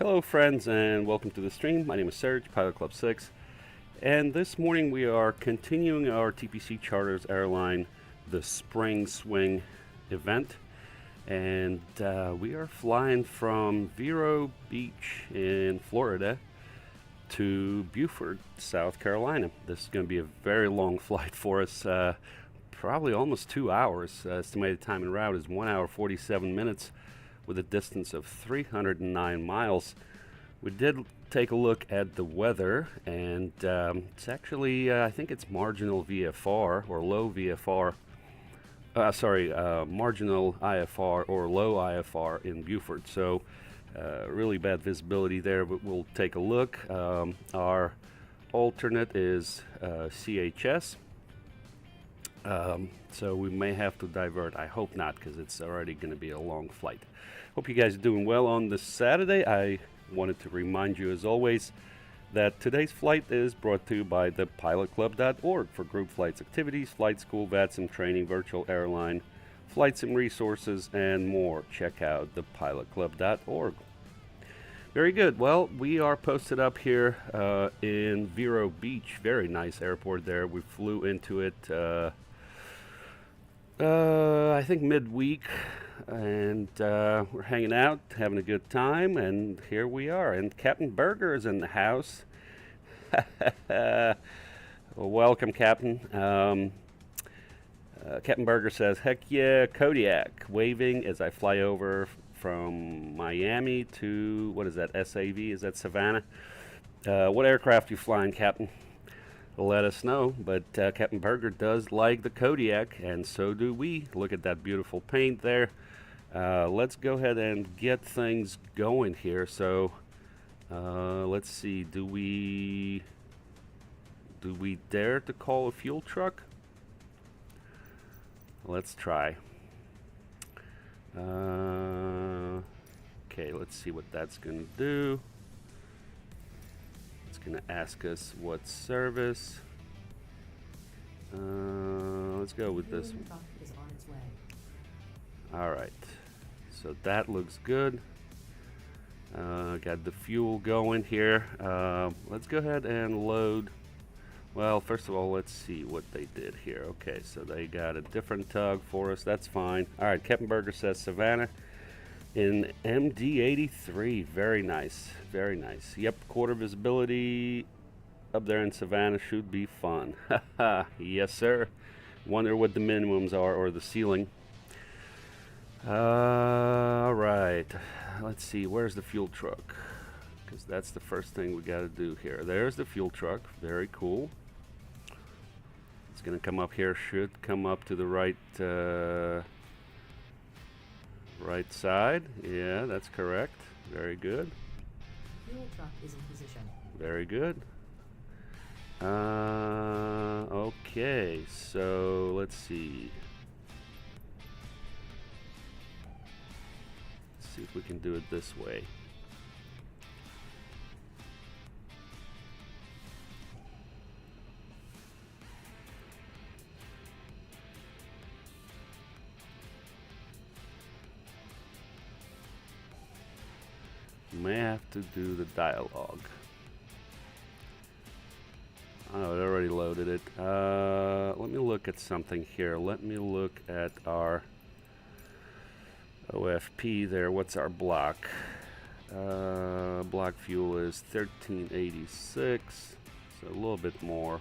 Hello friends and welcome to the stream. My name is Serge, Pilot Club 6, and this morning we are continuing our TPC Charters Airline the Spring Swing event, and we are flying from Vero Beach in Florida to Beaufort, South Carolina. This is going to be a very long flight for us, probably almost 2 hours. Estimated time en route is 1 hour 47 minutes with a distance of 309 miles. We did take a look at the weather, and it's actually, I think it's marginal VFR or low VFR. Marginal IFR or low IFR in Beaufort. So really bad visibility there, but we'll take a look. Our alternate is CHS. So we may have to divert. I hope not, because it's already going to be a long flight. Hope you guys are doing well on this Saturday. I wanted to remind you, as always, that today's flight is brought to you by thepilotclub.org for group flights activities, flight school, VATSIM training, virtual airline, flight sim resources, and more. Check out thepilotclub.org. Very good. Well, we are posted up here in Vero Beach. Very nice airport there. We flew into it I think midweek, and we're hanging out, having a good time, and here we are. And Captain Beringher is in the house. Well, welcome, Captain. Captain Beringher says, "Heck yeah, Kodiak," waving as I fly over from Miami to, what is that, SAV? Is that Savannah? What aircraft you flying, Captain? Let us know. But Captain Beringher does like the Kodiak, and so do we. Look at that beautiful paint there. Let's go ahead and get things going here. So let's see, do we dare to call a fuel truck? Let's try. Okay, let's see what that's gonna do. It's gonna ask us what service. Let's go with this one. Alright, so that looks good. Got the fuel going here. Let's go ahead and load. Well, first of all, let's see what they did here. Okay, so they got a different tug for us. That's fine. Alright, Captain Beringher says Savannah in MD83. Very nice, very nice. Yep, quarter visibility up there in Savannah should be fun. Yes, sir. Wonder what the minimums are, or the ceiling. All right, let's see, where's the fuel truck? Because that's the first thing we got to do here. There's the fuel truck. Very cool. It's going to come up here. Should come up to the right right side. Yeah, that's correct. Very good. Fuel truck is in position. Very good. Okay, so let's see. Let's see if we can do it this way. May have to do the dialogue. Oh, it already loaded it. Let me look at something here. Let me look at our OFP there. What's our block? Block fuel is 1386, so a little bit more.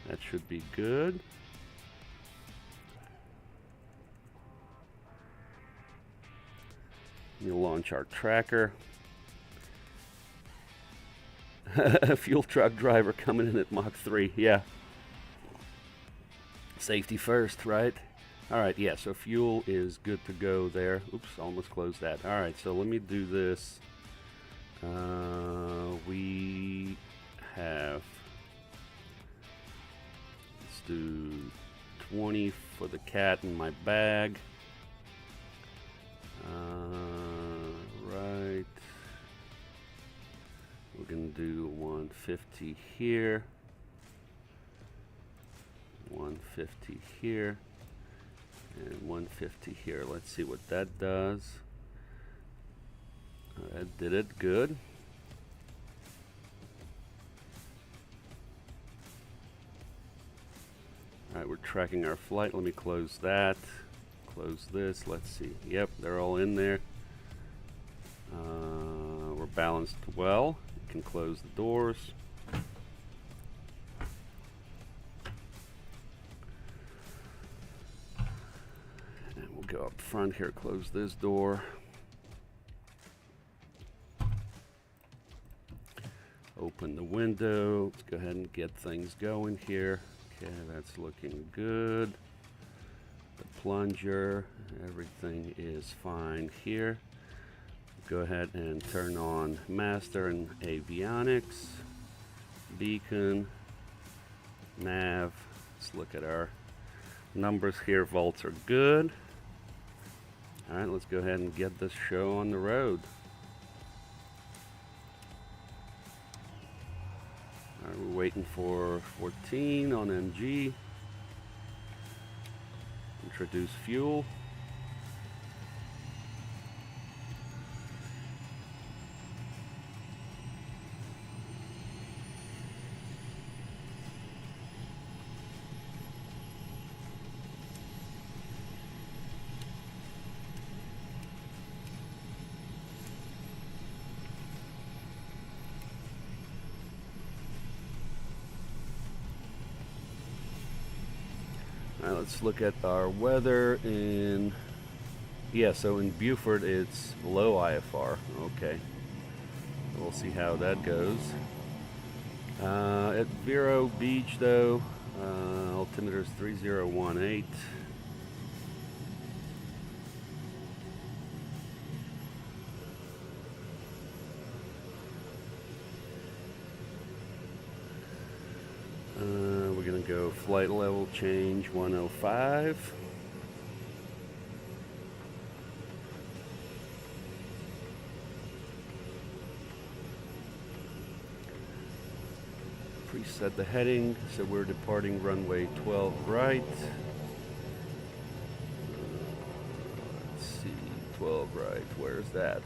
That should be good. We'll launch our tracker. Fuel truck driver coming in at Mach 3. Yeah. Safety first, right? All right, yeah, so fuel is good to go there. Oops, almost closed that. All right, so let me do this. We have, let's do 20 for the cat in my bag. Right. We're going to do 150 here. 150 here. And 150 here. Let's see what that does. That did it good. Alright, we're tracking our flight. Let me close that. Close this. Let's see. Yep, they're all in there. We're balanced well. You can close the doors. And we'll go up front here, close this door. Open the window. Let's go ahead and get things going here. Okay, that's looking good. The plunger, everything is fine here. Go ahead and turn on master and avionics, beacon, nav. Let's look at our numbers here. Volts are good. All right, let's go ahead and get this show on the road. All right, we're waiting for 14 on NG. Introduce fuel. Let's look at our weather in, so in Beaufort it's low IFR. Okay, we'll see how that goes. At Vero Beach though, altimeter is 3018. We're going to go flight level change 105. Preset the heading, so we're departing runway 12 right. Let's see, 12 right, where's that?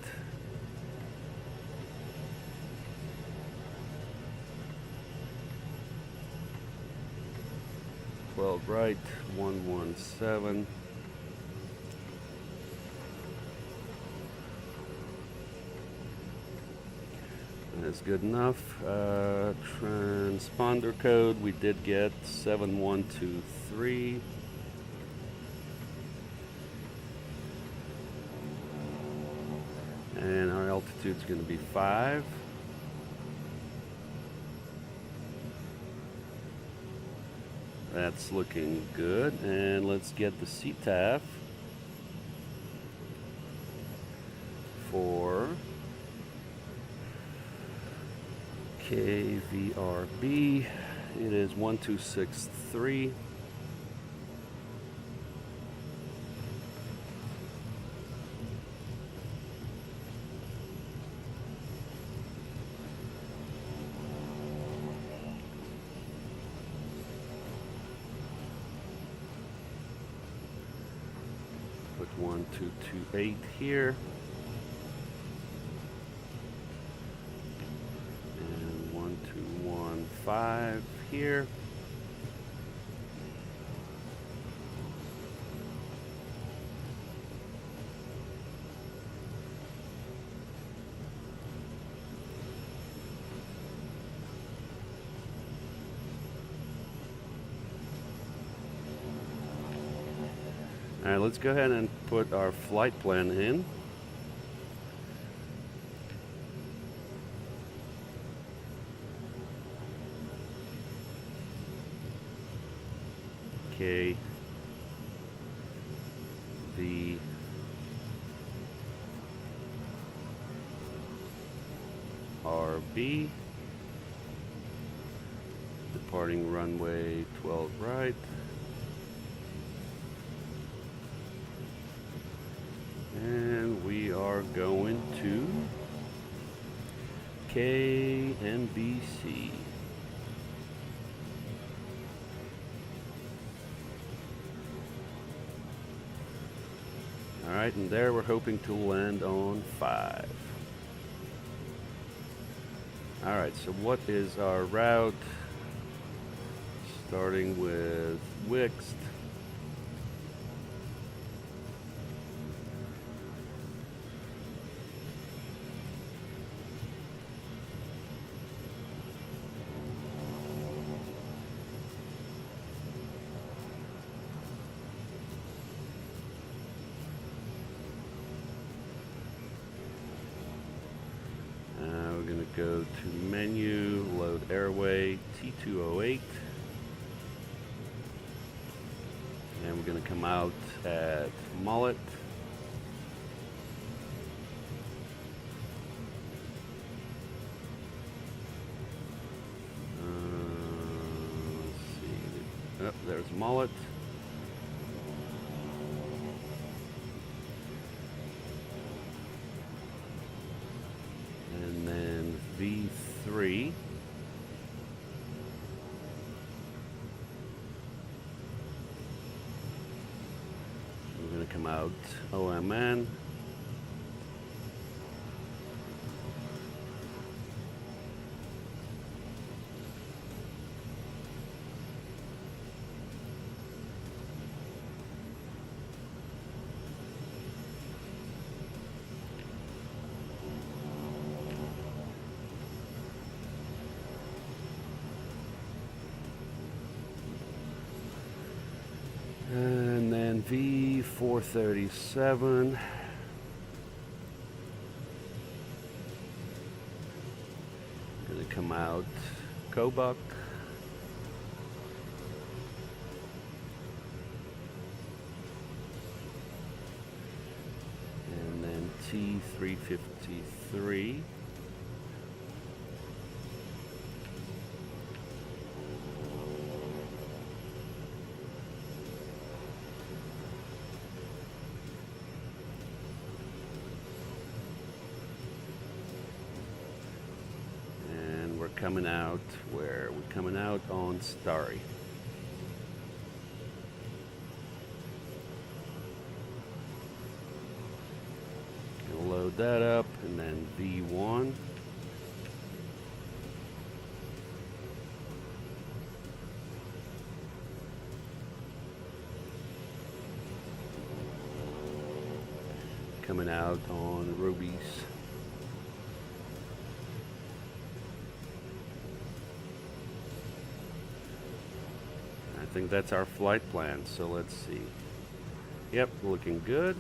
Right, 117. That's good enough. Transponder code, we did get 7123. And our altitude's going to be 5. That's looking good, and let's get the CTAF for KVRB. It is 1263. Put 1228 here. And 1215 here. All right, let's go ahead and put our flight plan in. K V R B, departing runway 12 right. And we are going to KNBC. Alright, and there we're hoping to land on 5. Alright, so what is our route? Starting with Wixt. We're going to go to menu, load airway, T208. And we're going to come out at Mullet. Let's see. Oh, there's Mullet. And then V3. We're going to come out OMN. And then V437. Gonna come out Kodiak. And then T353. Coming out where we're coming out on Starry. Gonna load that up, and then V1. Coming out on Ruby's. I think that's our flight plan, so let's see. Yep, looking good.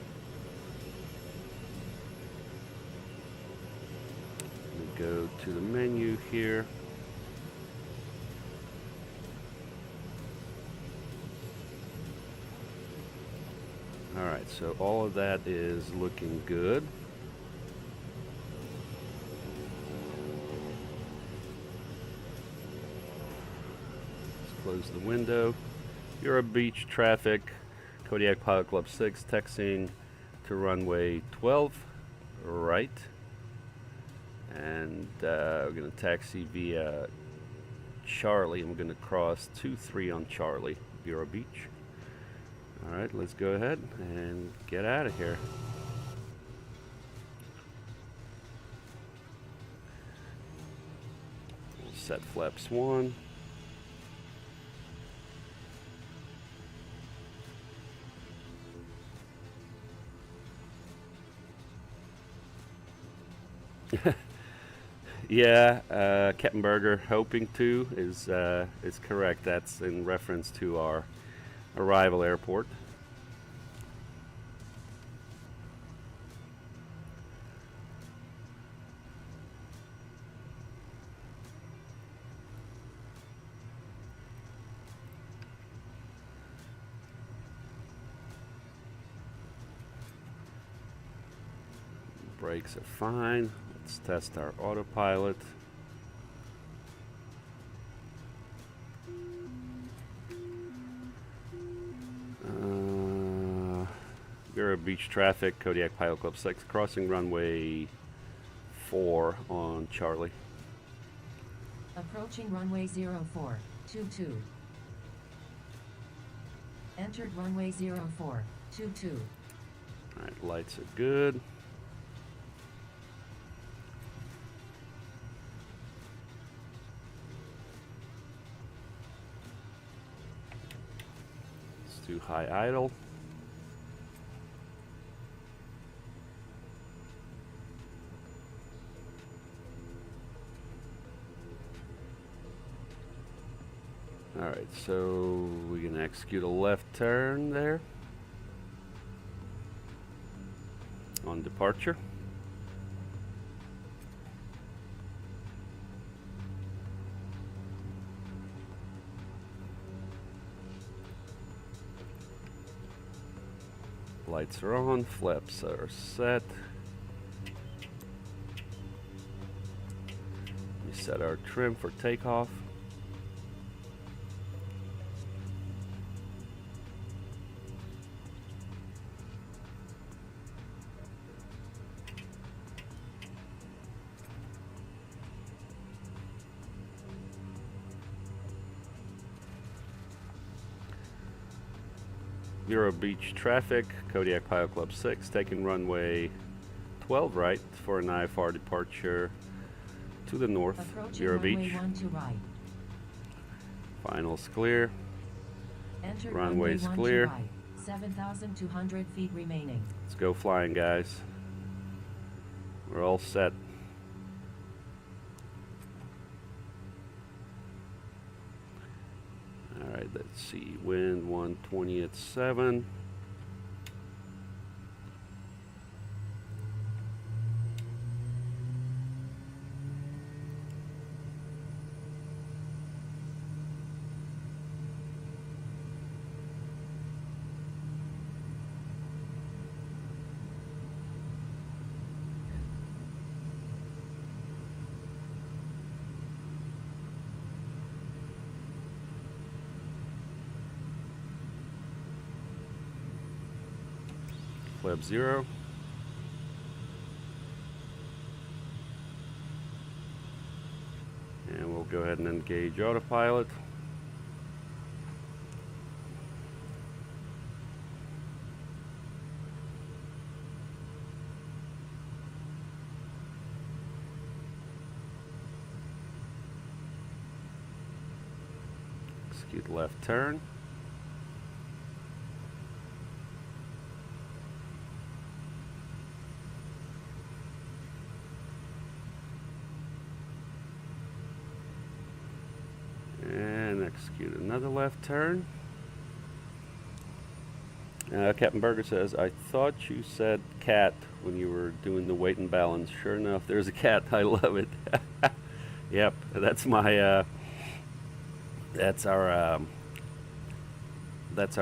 We go to the menu here. Alright, so all of that is looking good. Close the window. Vero Beach traffic, Kodiak Pilot Club 6, taxiing to runway 12, right. And we're going to taxi via Charlie, and we're going to cross 23 on Charlie, Vero Beach. Alright, let's go ahead and get out of here. We'll set flaps 1. Yeah, Captain Beringher hoping to is correct. That's in reference to our arrival airport. Brakes are fine. Let's test our autopilot. Vero Beach traffic, Kodiak Pilot Club 6, crossing runway 4 on Charlie. Approaching runway 0422. Entered runway 0422. Alright, lights are good. Let's do high idle. Alright, so we're going to execute a left turn there on departure. Lights are on, flaps are set. We set our trim for takeoff. Vero Beach traffic, Kodiak Pilot Club 6, taking runway 12 right for an IFR departure to the north, Vero Beach. 1 to right. Finals clear. Enter Runway's runway 1 clear. to right. 7,200 feet remaining. Let's go flying, guys. We're all set. Alright, let's see. Wind 120 at 7. Flap 0. And we'll go ahead and engage autopilot. Execute left turn. And execute another left turn. Captain Beringher says, I thought you said cat when you were doing the weight and balance. Sure enough, there's a cat. I love it. Yep, that's my, that's our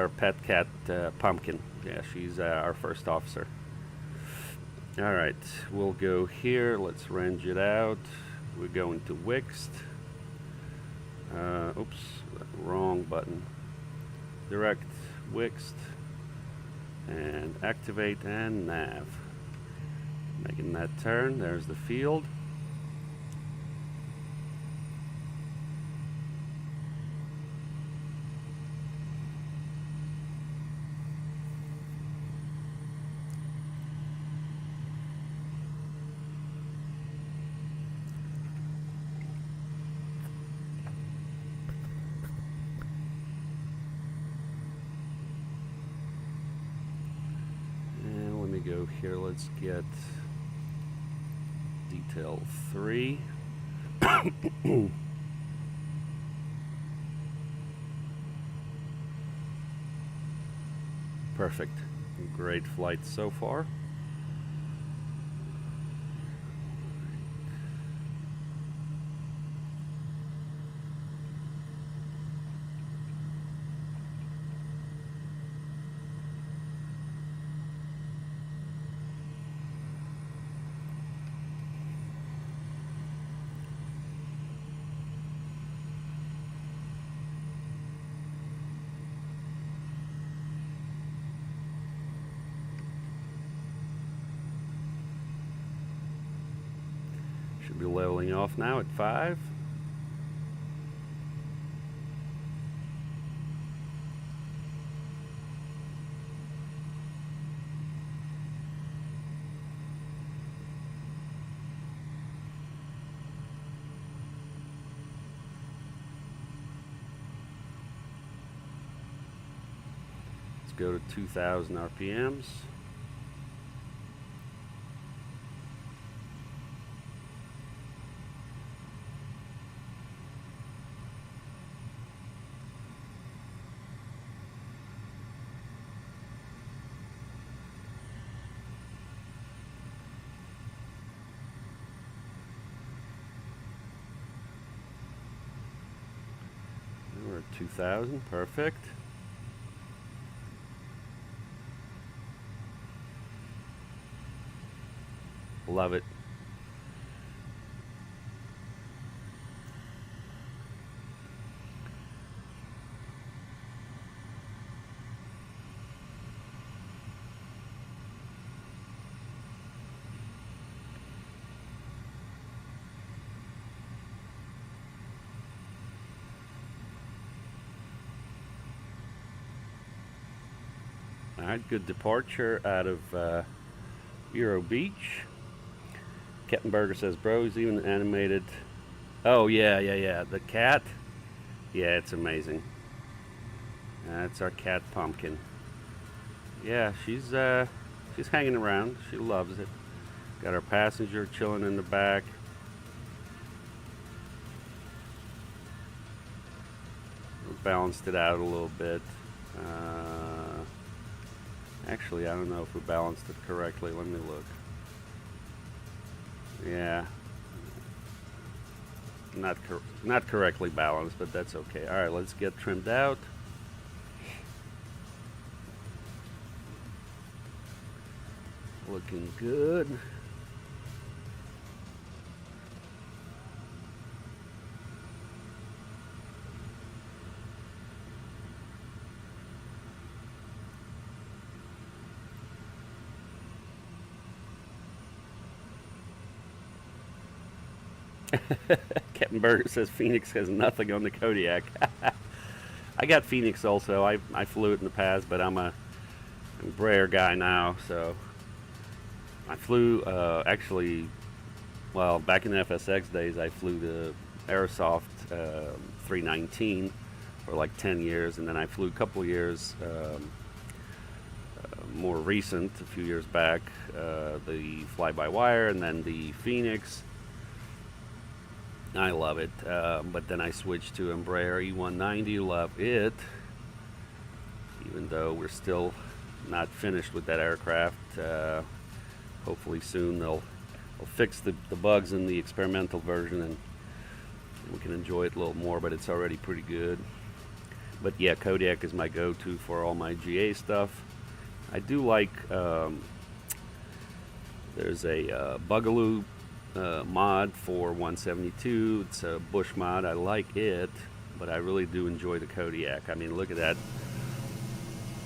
pet cat, Pumpkin. Yeah, she's our first officer. All right, we'll go here. Let's range it out. We're going to Wixt. Oops, wrong button. Direct, Wixt, and activate and nav. Making that turn, there's the field. Go here, let's get detail 3. Perfect. Great flight so far. Should be leveling off now at 5. go to 2,000 RPMs. We're at 2,000, perfect. Love it. All right, good departure out of Vero Beach. Kettenberger says, bro, he's even animated. Oh, yeah. The cat. Yeah, it's amazing. That's our cat Pumpkin. Yeah, she's hanging around. She loves it. Got our passenger chilling in the back. We balanced it out a little bit. Actually, I don't know if we balanced it correctly. Let me look. Yeah, not correctly balanced, but that's okay. All right, let's get trimmed out. Looking good. Kettenberger says Phoenix has nothing on the Kodiak. I got Phoenix also. I flew it in the past, but I'm a Beringher guy now, so I flew actually, well, back in the FSX days, I flew the Aerosoft 319 for like 10 years, and then I flew a couple years more recent, a few years back, the fly-by-wire, and then the Phoenix. I love it, but then I switched to Beringher E190. Love it, even though we're still not finished with that aircraft. Hopefully soon they'll fix the bugs in the experimental version, and we can enjoy it a little more, but it's already pretty good. But yeah, Kodiak is my go-to for all my GA stuff. I do like, there's a Bugaloo mod for 172. It's a bush mod. I like it, but I really do enjoy the Kodiak. I mean, look at that.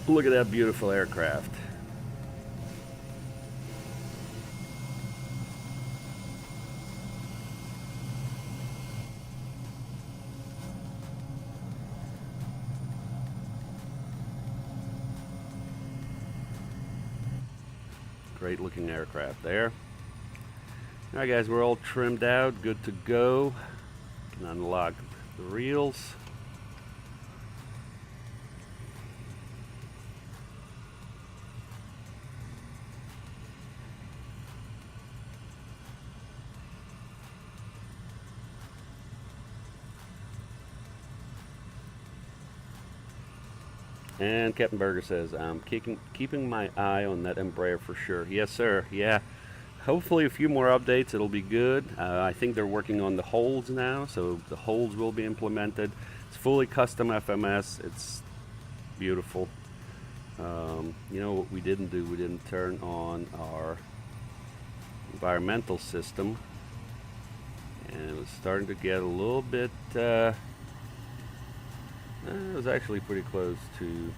Look at that beautiful aircraft. Great looking aircraft there. Alright guys, we're all trimmed out, good to go. Can unlock the reels. And Kettenberger says, I'm keeping my eye on that Beringher for sure. Yes, sir. Yeah. Hopefully a few more updates. It'll be good. I think they're working on the holds now, so the holds will be implemented. It's fully custom FMS. It's beautiful. You know what we didn't do? We didn't turn on our environmental system. And it was starting to get a little bit... it was actually pretty close to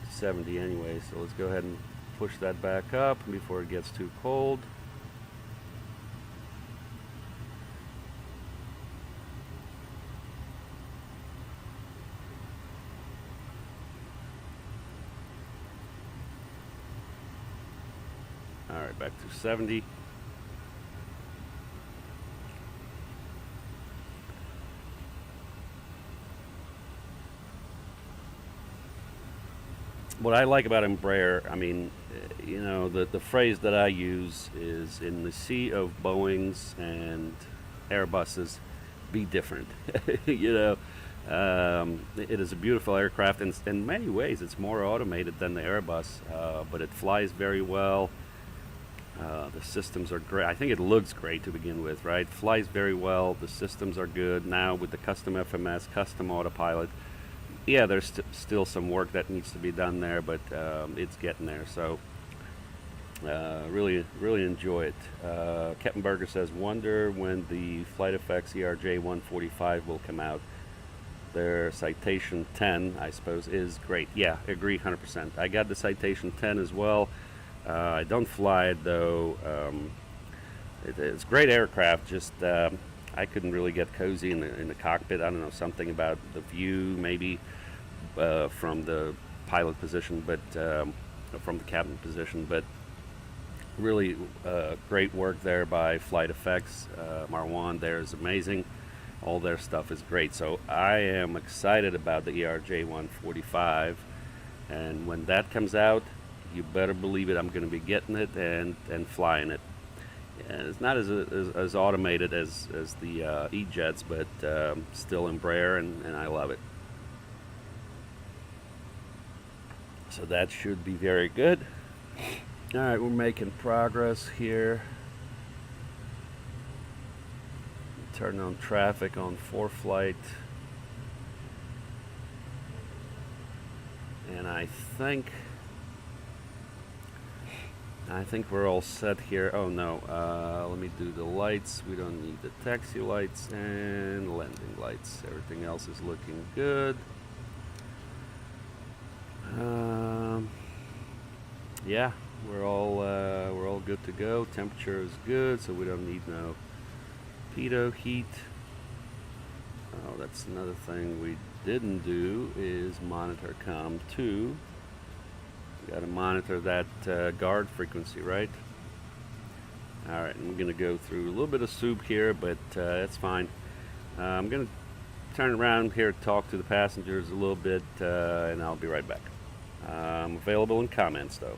70 anyway, so let's go ahead and push that back up before it gets too cold. All right, back to 70. what I like about Embraer, I mean, you know, the phrase that I use is, in the sea of Boeings and Airbuses, be different. You know, it is a beautiful aircraft, and in many ways it's more automated than the Airbus, but it flies very well. The systems are great. I think it looks great to begin with, right? Flies very well. The systems are good. Now with the custom FMS, custom autopilot, yeah, there's still some work that needs to be done there, but it's getting there. So really enjoy it. Captain Beringher says, wonder when the Flight Effects ERJ 145 will come out. Their Citation 10, I suppose, is great. Yeah, agree 100%. I got the Citation 10 as well. I don't fly it though. It's great aircraft. Just I couldn't really get cozy in the cockpit. I don't know, something about the view, maybe from the pilot position, but from the cabin position. But really great work there by Flight Effects. Marwan there is amazing. All their stuff is great. So I am excited about the ERJ 145, and when that comes out, you better believe it, I'm going to be getting it and flying it. And it's not as automated as the E-Jets, but still Embraer, and I love it. So that should be very good. All right, we're making progress here. Turn on traffic on ForeFlight. And I think we're all set here. Oh no, let me do the lights. We don't need the taxi lights and landing lights. Everything else is looking good. Yeah, we're all good to go. Temperature is good, so we don't need no pitot heat. Oh, that's another thing we didn't do is monitor COM2. Got to monitor that guard frequency, right? All right, I'm going to go through a little bit of soup here, but that's fine. I'm going to turn around here, talk to the passengers a little bit, and I'll be right back. I'm available in comments, though.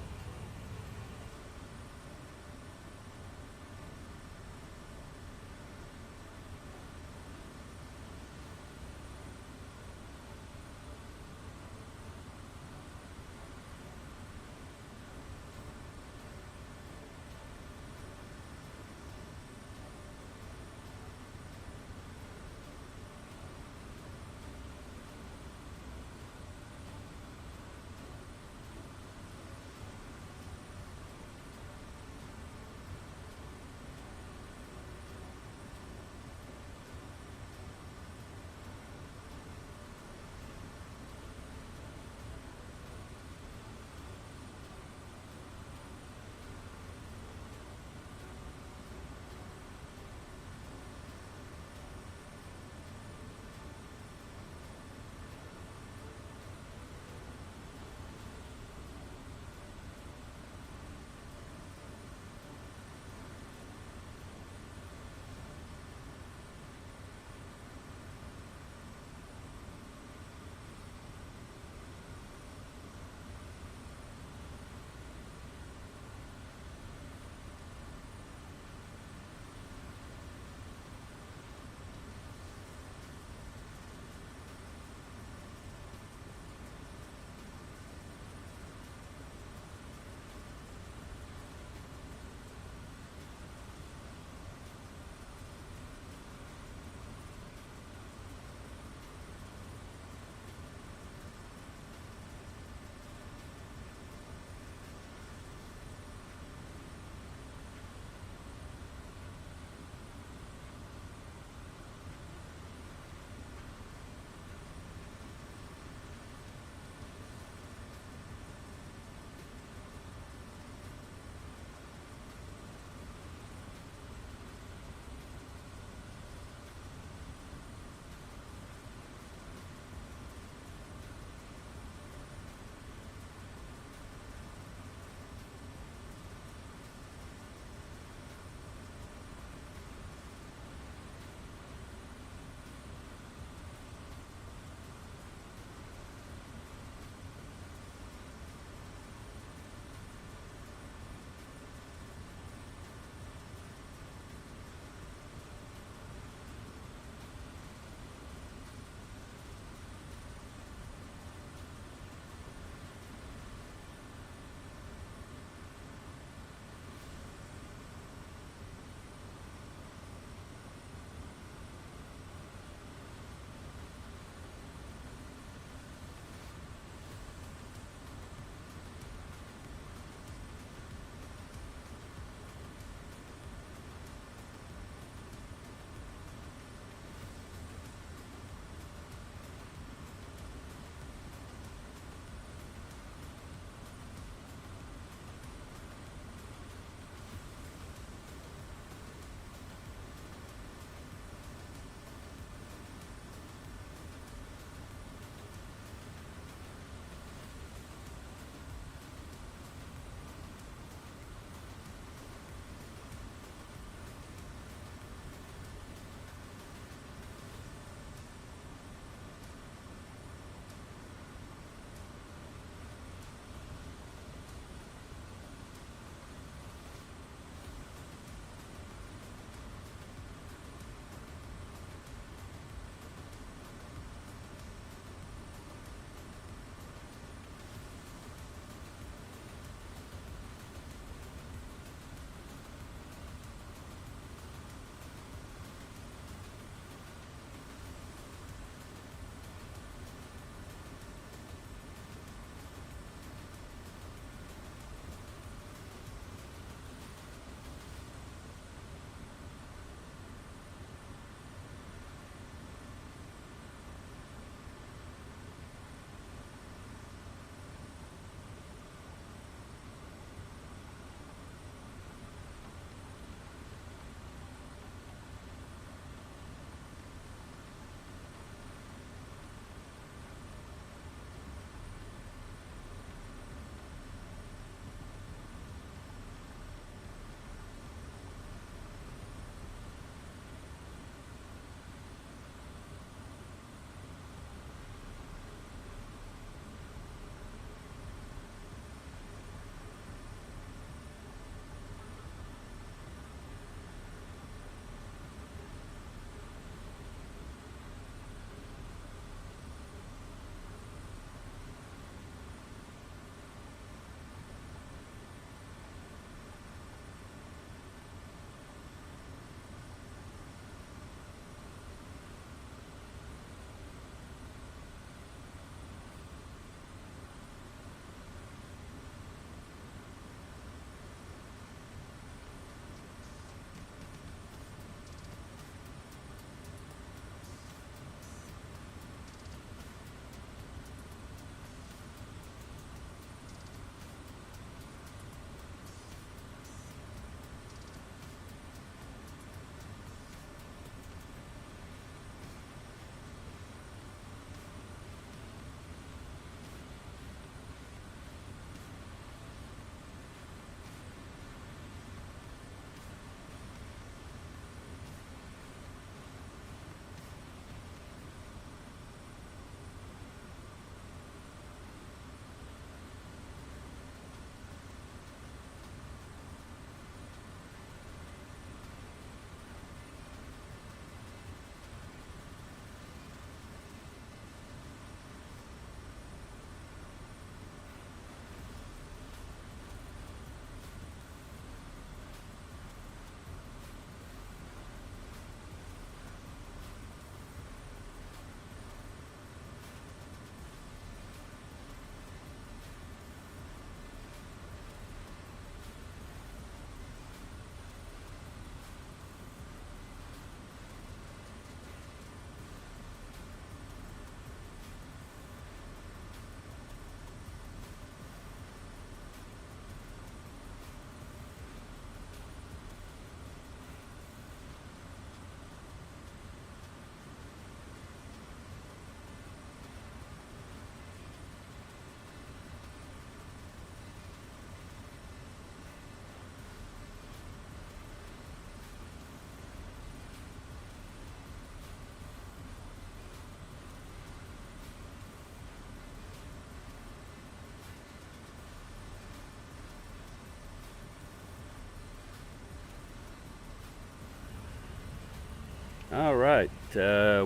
All right,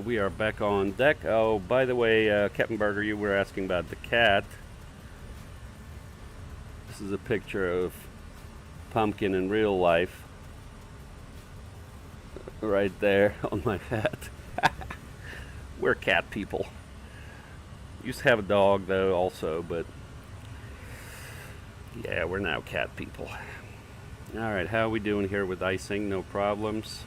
we are back on deck. Oh, by the way, Captain Beringher, you were asking about the cat. This is a picture of Pumpkin in real life. Right there on my hat. We're cat people. Used to have a dog, though, also, but yeah, we're now cat people. All right, how are we doing here with icing? No problems.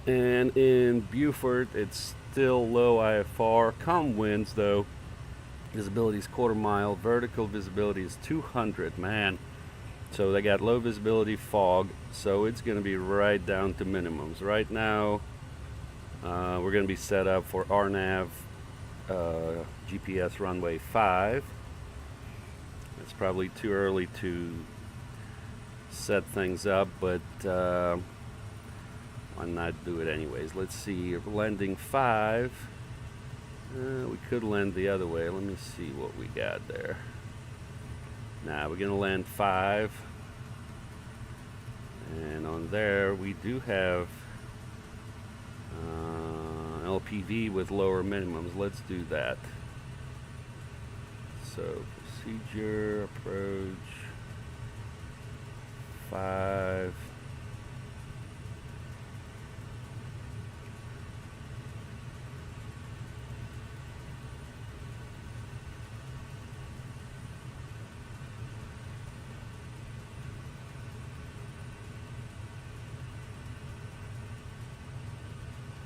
And in Beaufort, it's still low IFR. Calm winds, though. Visibility is 1/4 mile. Vertical visibility is 200. Man. So they got low visibility fog. So it's going to be right down to minimums. Right now, we're going to be set up for RNAV GPS runway 5. It's probably too early to set things up, but why not do it anyways? Let's see, landing 5. We could land the other way. Let me see what we got there. Now we're gonna land 5, and on there we do have LPV with lower minimums. Let's do that. So procedure, approach 5.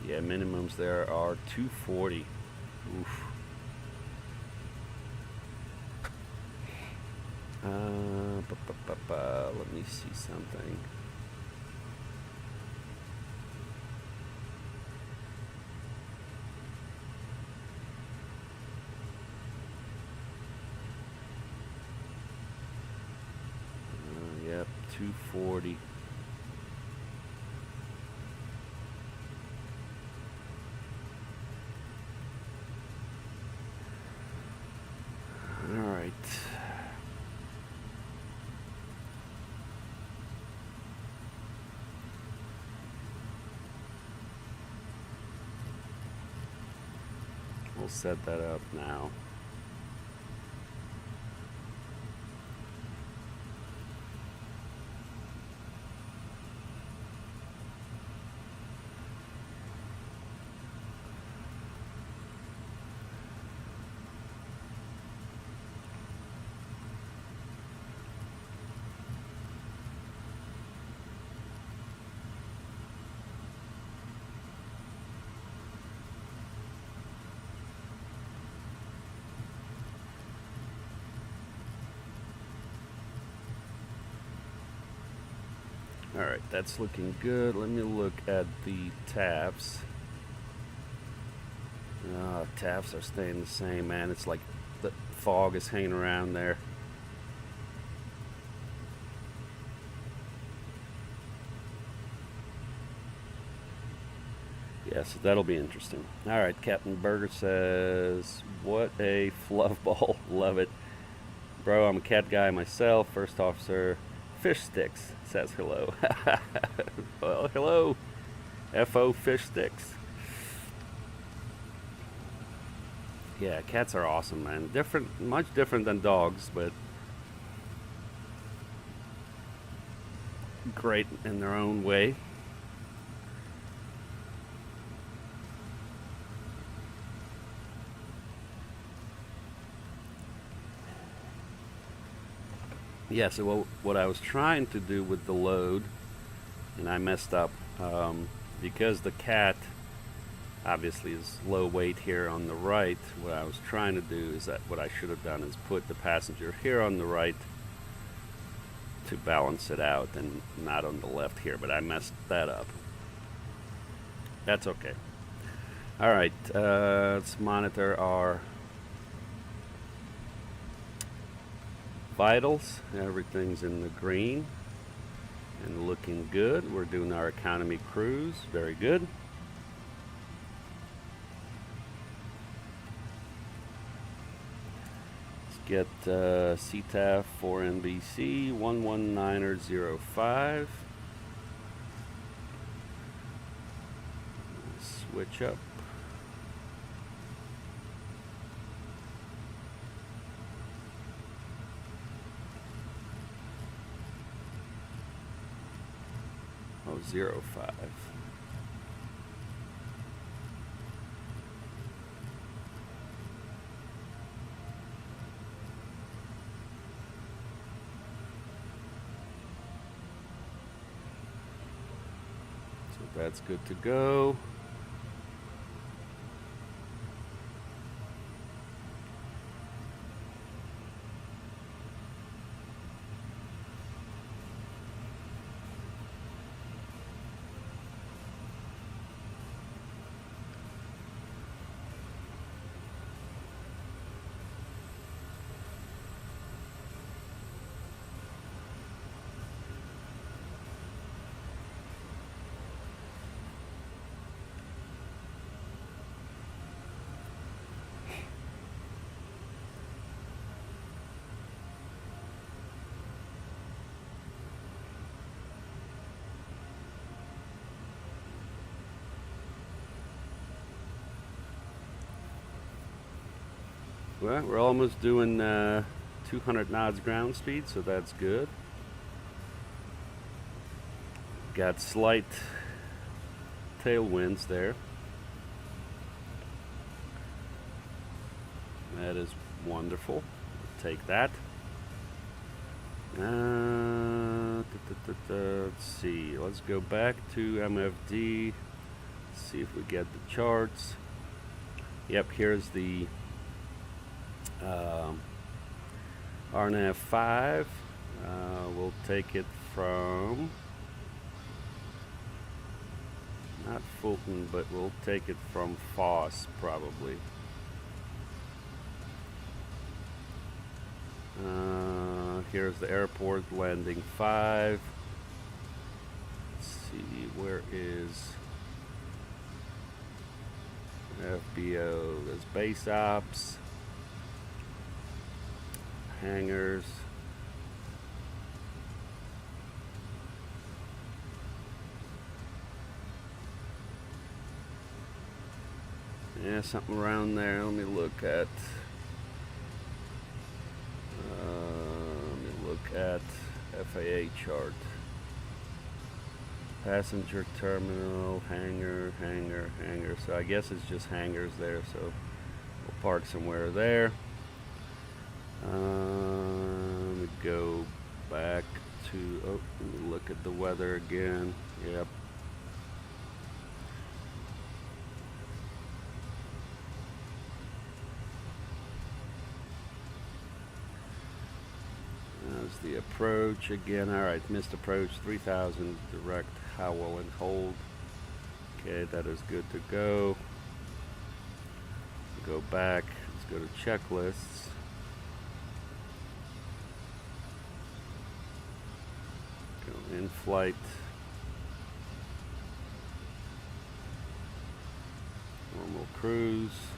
Yeah, minimums there are 240. Oof. Let me see something. Yep, 240. We'll set that up now. Alright, that's looking good. Let me look at the taps. Taps are staying the same, man. It's like the fog is hanging around there. Yeah, so that'll be interesting. Alright, Captain Beringher says, what a fluff ball. Love it. Bro, I'm a cat guy myself. First officer. Fish Sticks says hello. Well, hello, FO Fish Sticks. Yeah, cats are awesome, man. Different, much different than dogs, but great in their own way. Yeah, so what I was trying to do with the load, and I messed up, because the cat obviously is low weight here on the right. What I was trying to do is that what I should have done is put the passenger here on the right to balance it out and not on the left here, but I messed that up. That's okay. All right, let's monitor our vitals. Everything's in the green and looking good. We're doing our economy cruise. Very good. Get CTAF for NBC 11905. Switch up. Oh, 05. That's good to go. Well, we're almost doing 200 knots ground speed, so that's good. Got slight tailwinds there. That is wonderful. Take that. Let's see. Let's go back to MFD. See if we get the charts. Yep, here's the RNAV 5. We'll take it from not Fulton, but we'll take it from Foss probably. Here's the airport landing 5. Let's see, where is FBO? There's base ops, hangars. Yeah, something around there. Let me look at. FAA chart. Passenger terminal, hangar. So I guess it's just hangars there. So we'll park somewhere there. Let me go back to. Oh, let me look at the weather again. Yep. The approach again. All right, missed approach 3000 direct Howell and hold. Okay, that is good to go. Go back. Let's go to checklists. Go in flight. Normal cruise.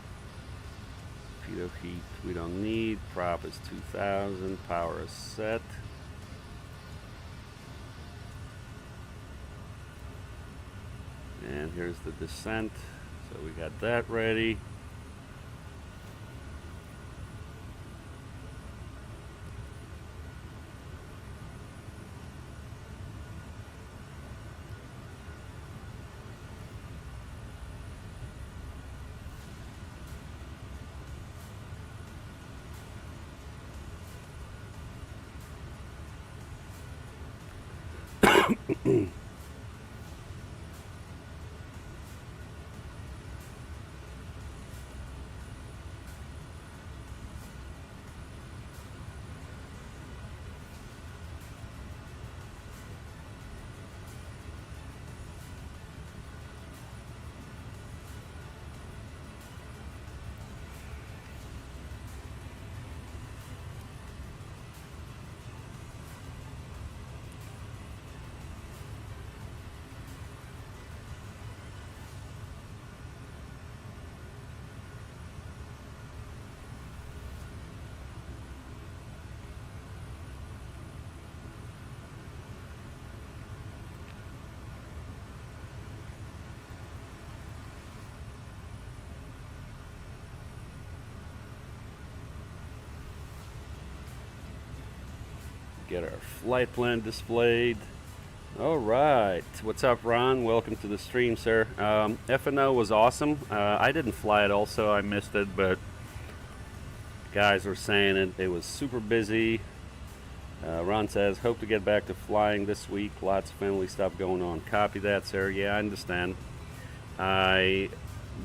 Pitot heat we don't need. Prop is 2000. Power is set. And here's the descent. So we got that ready. Get our flight plan displayed. All right, what's up, Ron? Welcome to the stream, sir. F&O was awesome. I didn't fly it also, I missed it, but guys were saying it was super busy. Ron says, hope to get back to flying this week. Lots of family stuff going on. Copy that, sir. Yeah, I understand. I've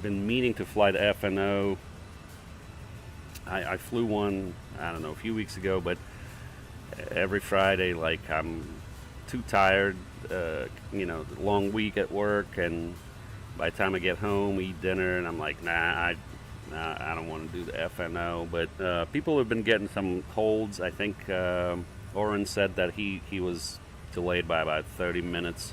been meaning to fly to F&O. I flew one, I don't know, a few weeks ago, but every Friday, like, I'm too tired, long week at work, and by the time I get home, eat dinner, and I'm like, I don't want to do the F&O. But people have been getting some holds. I think Oren said that he was delayed by about 30 minutes.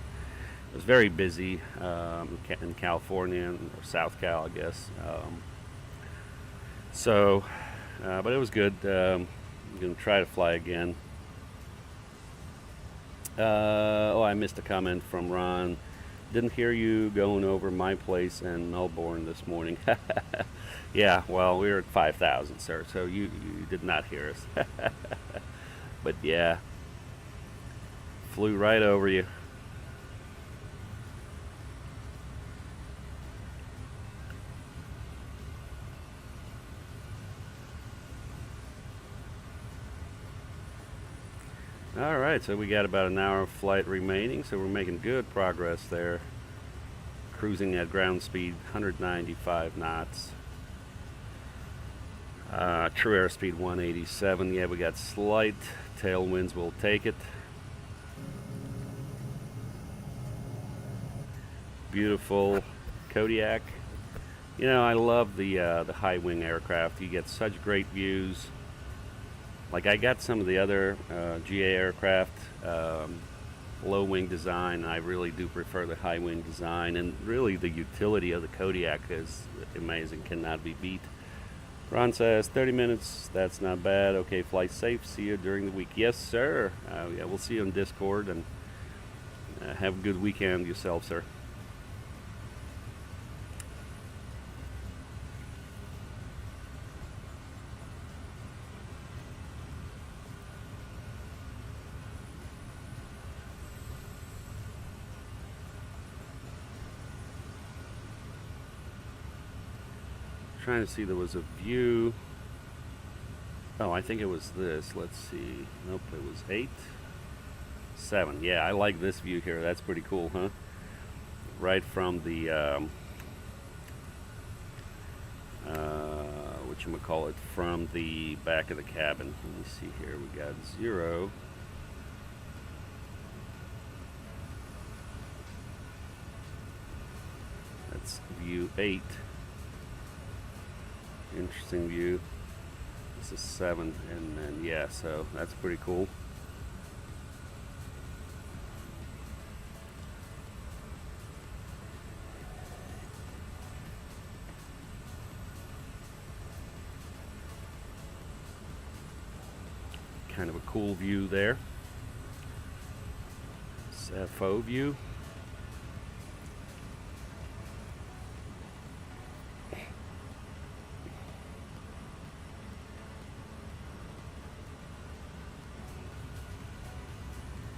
It was very busy in California, or South Cal, I guess. But it was good. I'm going to try to fly again. I missed a comment from Ron. Didn't hear you going over my place in Melbourne this morning. Yeah, well, we were at 5,000, sir, so you did not hear us. But yeah, flew right over you. All right, so we got about an hour of flight remaining, so we're making good progress there. Cruising at ground speed 195 knots. True airspeed 187. Yeah, we got slight tailwinds. We'll take it. Beautiful Kodiak. You know, I love the high wing aircraft. You get such great views. Like, I got some of the other GA aircraft, low wing design. I really do prefer the high wing design, and really the utility of the Kodiak is amazing, cannot be beat. Ron says 30 minutes, that's not bad. Okay, fly safe, see you during the week. Yes, sir. Yeah, we'll see you on Discord, and have a good weekend yourself, sir. Trying to see, there was a view. Oh, I think it was this. Let's see. Nope, it was 8, 7. Yeah, I like this view here. That's pretty cool, huh? Right from the whatchamacallit, from the back of the cabin. Let me see here. We got 0. That's view 8. Interesting view. This is 7, and then yeah, so that's pretty cool. Kind of a cool view there. It's a faux view.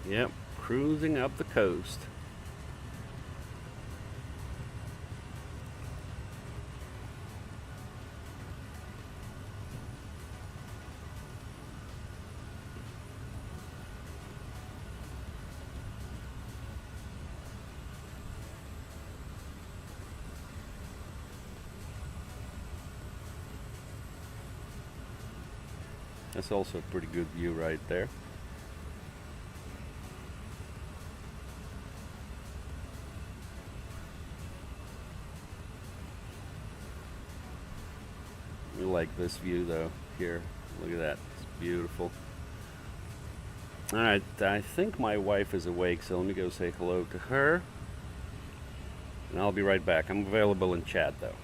Yep, cruising up the coast. That's also a pretty good view right there. I like this view though. Here, look at that. It's beautiful. Alright, I think my wife is awake, so let me go say hello to her. And I'll be right back. I'm available in chat though.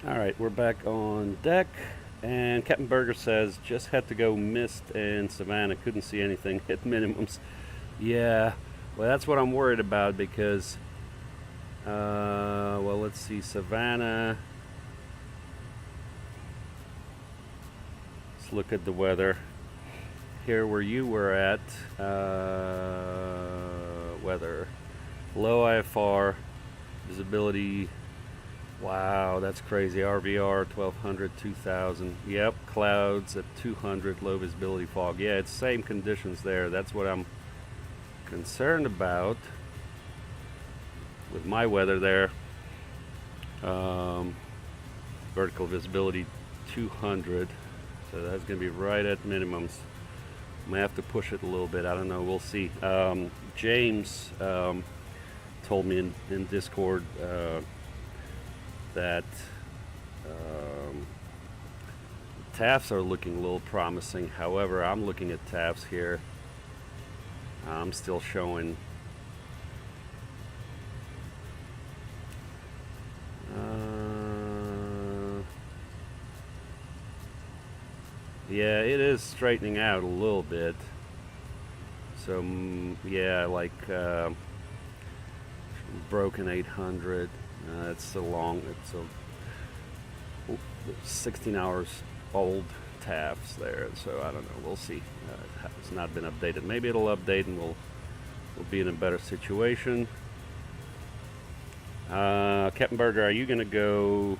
Alright, we're back on deck, and Captain Beringher says, just had to go mist in Savannah, couldn't see anything, hit minimums. Yeah, well that's what I'm worried about because, well let's see, Savannah, let's look at the weather. Here where you were at, weather, low IFR, visibility, wow, that's crazy, RVR 1200, 2000, yep, clouds at 200, low visibility fog. Yeah, it's same conditions there. That's what I'm concerned about with my weather there. Vertical visibility 200, so that's going to be right at minimums. I may have to push it a little bit, I don't know, we'll see. James told me in Discord that TAFs are looking a little promising. However, I'm looking at TAFs here. I'm still showing yeah, it is straightening out a little bit. So yeah, like broken 800. It's so long. It's a 16 hours old TAFs there. So I don't know. We'll see. It's not been updated. Maybe it'll update and we'll be in a better situation. Captain Beringher, are you gonna go?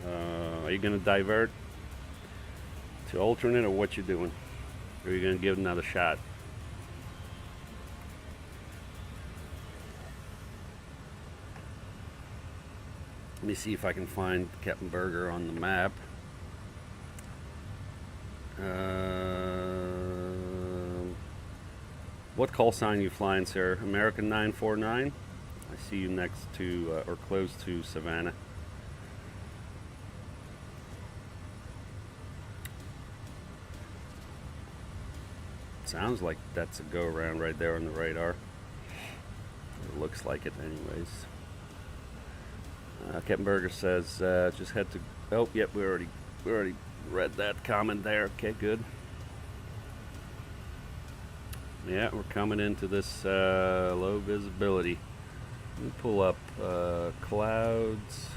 Are you gonna divert to alternate, or what you doing? Or are you gonna give it another shot? Let me see if I can find Captain Beringher on the map. What call sign you flying, sir? American 949? I see you next to, or close to Savannah. Sounds like that's a go-around right there on the radar. It looks like it anyways. Captain Beringher says, just had to, oh, yep, we already read that comment there. Okay, good. Yeah, we're coming into this low visibility. Let me pull up clouds.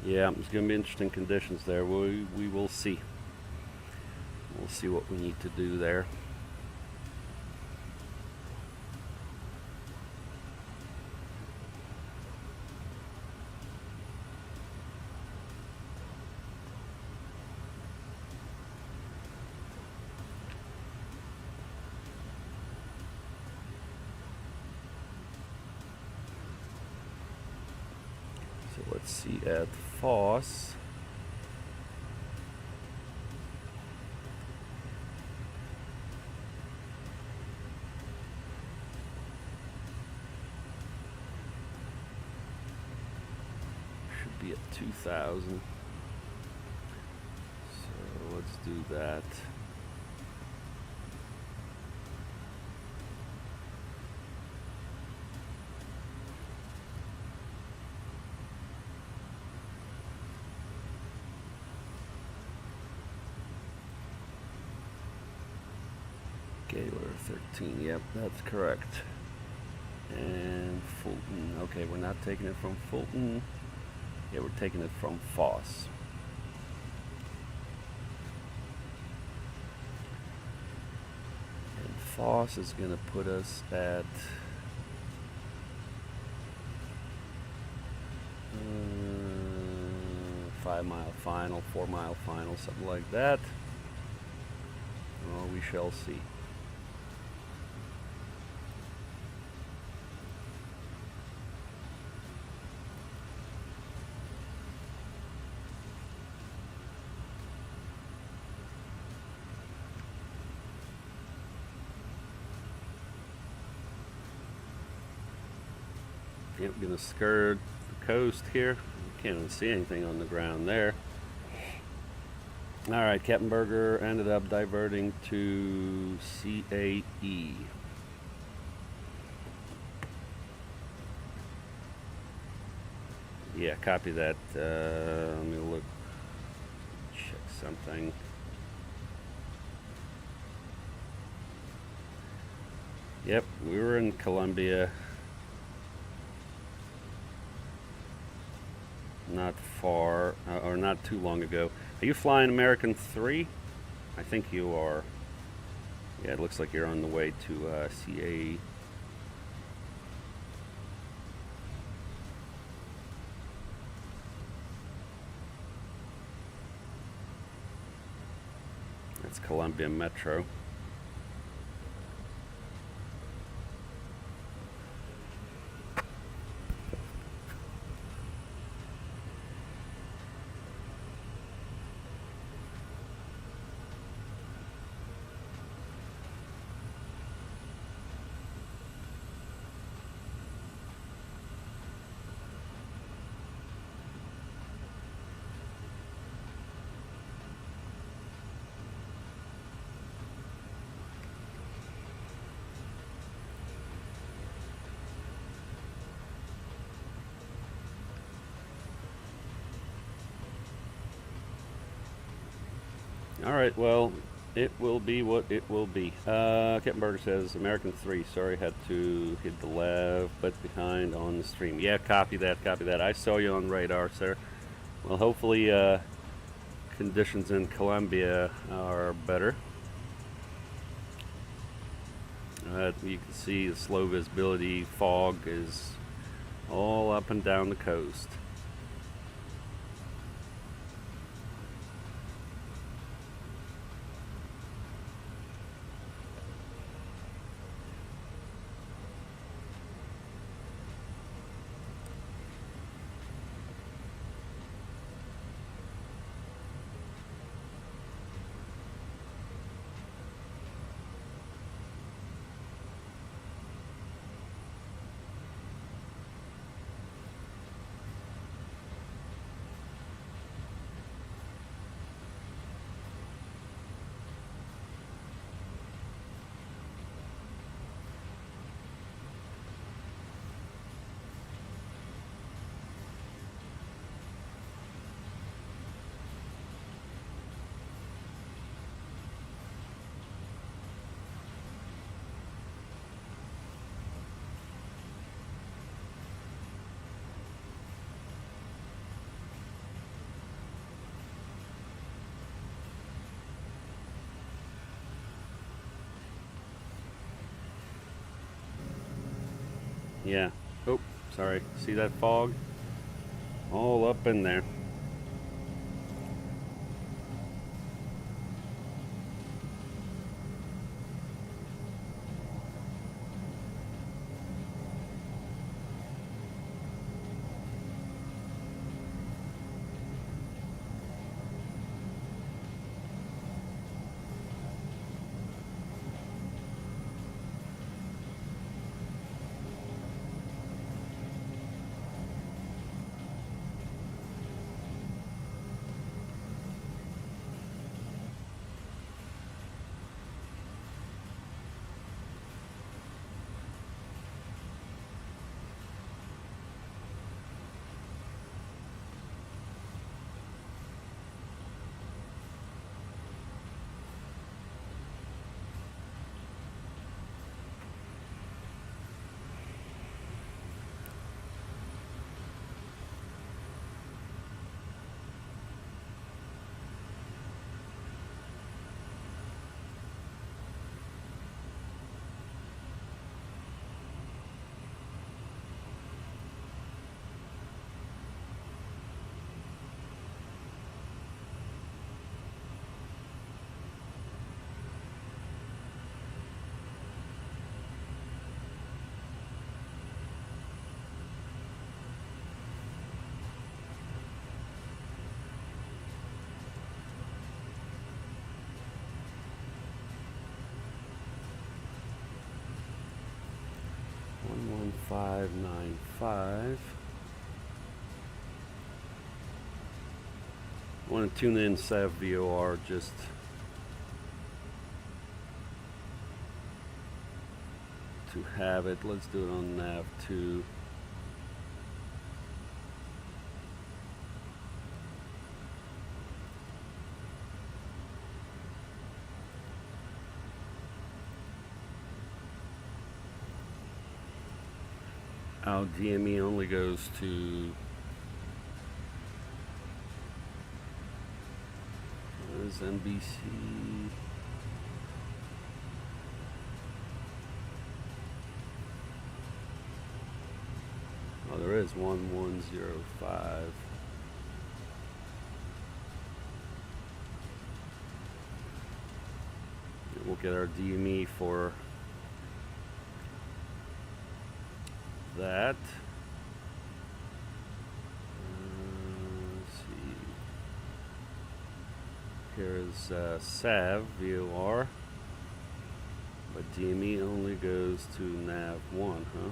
Yeah, it's going to be interesting conditions there. We will see. We'll see what we need to do there. So let's see at Foss. Should be at 2,000. So let's do that. Gaylor 13, yep, that's correct. And Fulton, okay, we're not taking it from Fulton. Yeah, we're taking it from Foss. And FOSS is going to put us at 5-mile final, 4-mile final, something like that. Well, we shall see. Yep, gonna skirt the coast here. Can't even see anything on the ground there. Alright, Captain Beringher ended up diverting to CAE. Yeah, copy that. Let me look, check something. Yep, we were in Colombia not far, or not too long ago. Are you flying American 3? I think you are. Yeah, it looks like you're on the way to CAE. That's Columbia Metro. Alright, well, it will be what it will be. Captain Beringher says, American 3, sorry, had to hit the left, but behind on the stream. Yeah, copy that, copy that. I saw you on radar, sir. Well, hopefully, conditions in Colombia are better. You can see the slow visibility, fog is all up and down the coast. Yeah. Oh, sorry. See that fog? All up in there. 595. I want to tune in SAV VOR just to have it. Let's do it on nav 2. Our DME only goes to NBC. Oh, there is 1105. We'll get our DME for that. Let's see. Here is SAV VOR, but DME only goes to nav 1, huh?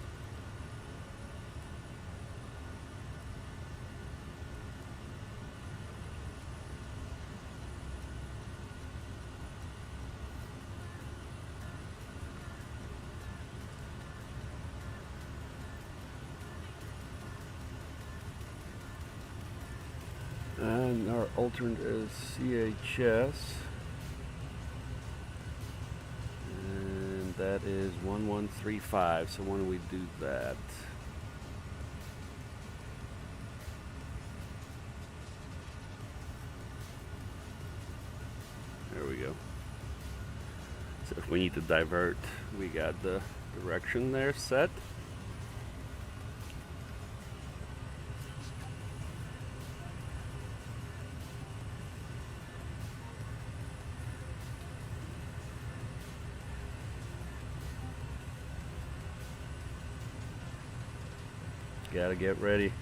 And our alternate is CHS, and that is 1135. So when do we do that? There we go. So if we need to divert, we got the direction there set. Gotta get ready.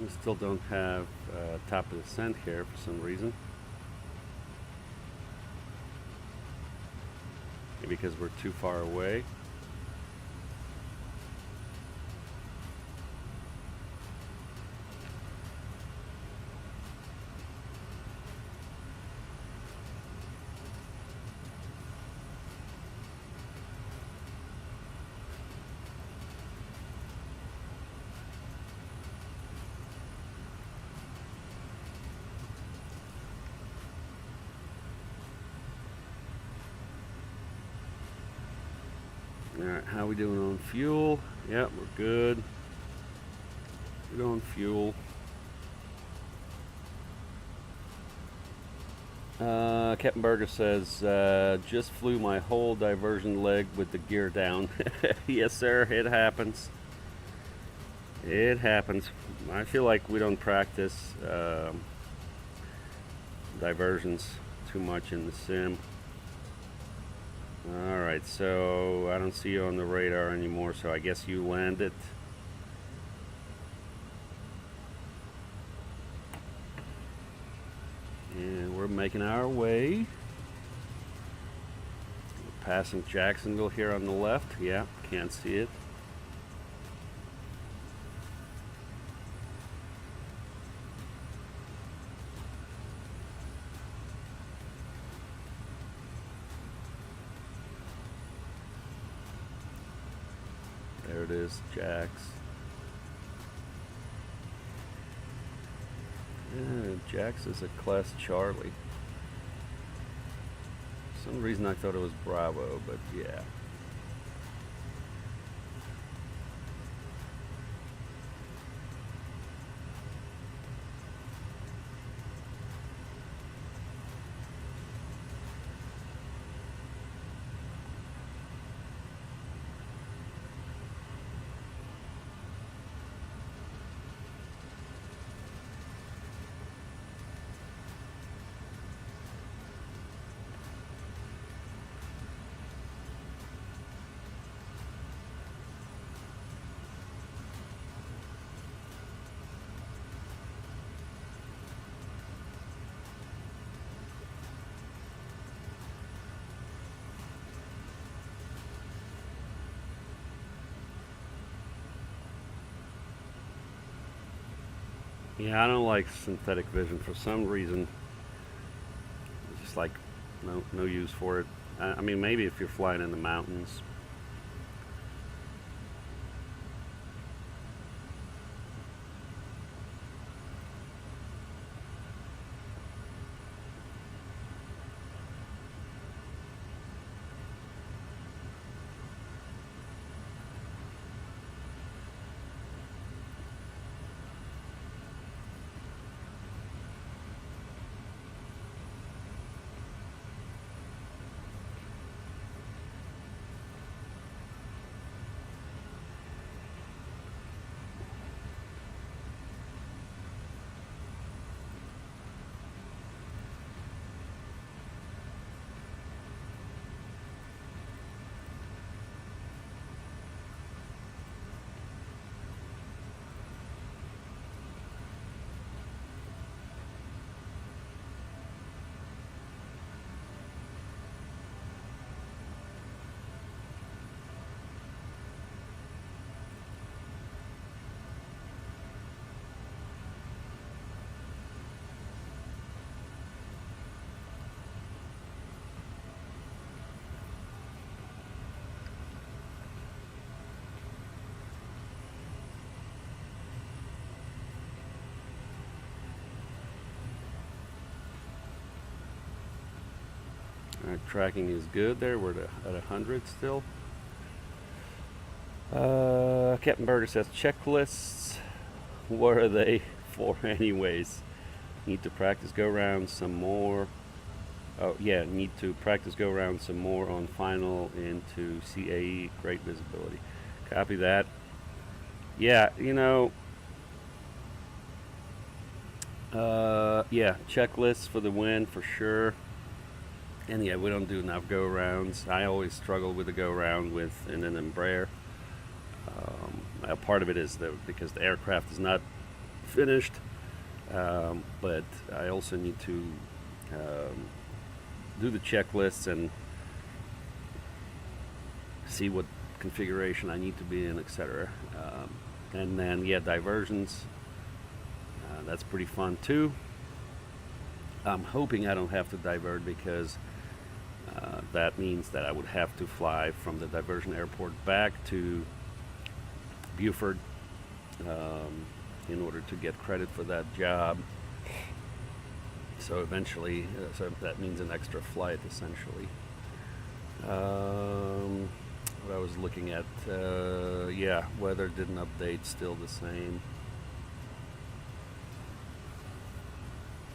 We still don't have top of descent here for some reason. Maybe because we're too far away. Alright, how we doing on fuel? Yep, we're good. We're on fuel. Captain Beringher says, just flew my whole diversion leg with the gear down. Yes, sir, it happens. It happens. I feel like we don't practice diversions too much in the sim. Alright, so I don't see you on the radar anymore, so I guess you landed. And we're making our way. We're passing Jacksonville here on the left. Yeah, can't see it. There it is, Jax. Yeah, Jax is a class Charlie. For some reason I thought it was Bravo, but yeah. Yeah, I don't like synthetic vision for some reason. It's just like no use for it. I mean, maybe if you're flying in the mountains. Alright, tracking is good there. We're at 100 still. Captain Berger says, checklists, what are they for anyways? Need to practice go around some more. Oh yeah, need to practice go around some more on final into CAE. Great visibility. Copy that. Yeah, you know, yeah, checklists for the win for sure. And yeah, we don't do enough go-arounds. I always struggle with the go-around with in an Embraer. Part of it is because the aircraft is not finished, but I also need to do the checklists and see what configuration I need to be in, etc. And then, yeah, diversions. That's pretty fun too. I'm hoping I don't have to divert because that means that I would have to fly from the diversion airport back to Beaufort in order to get credit for that job. So eventually, so that means an extra flight essentially. What I was looking at, yeah, weather didn't update, still the same.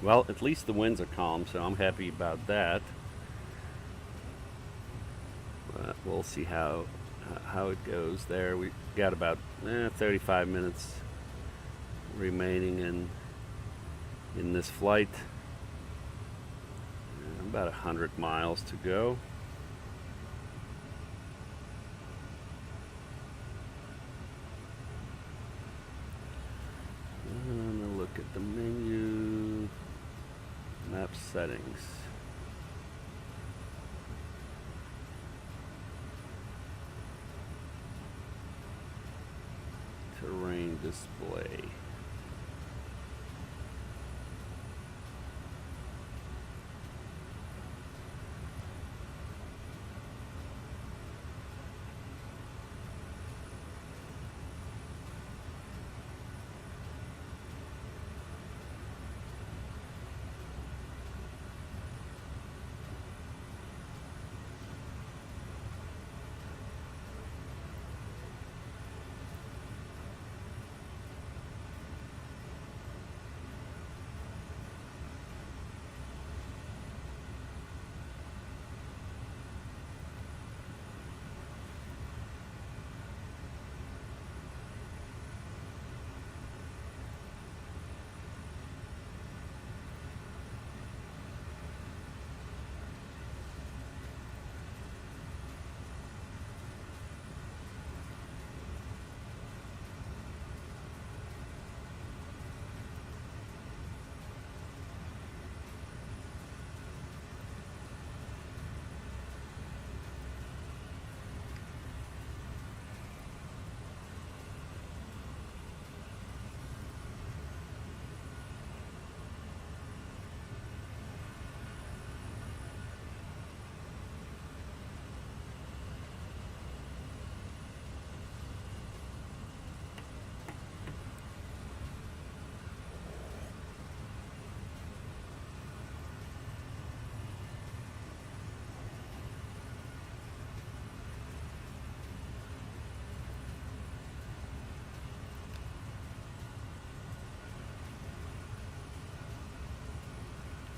Well, at least the winds are calm, so I'm happy about that. But we'll see how it goes there. We got about 35 minutes remaining in this flight. About 100 miles to go. And a look at the menu. Map display.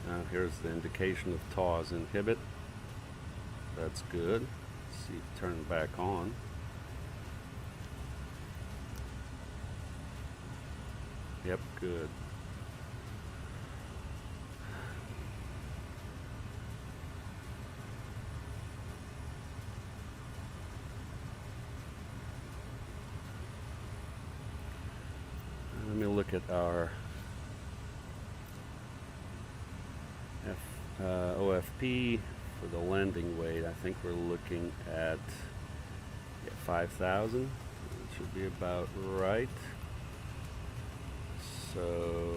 Now here's the indication of TAWS inhibit. That's good. Let's see if turn it back on. Yep, good. Let me look at our OFP for the landing weight. I think we're looking at 5,000. It should be about right. So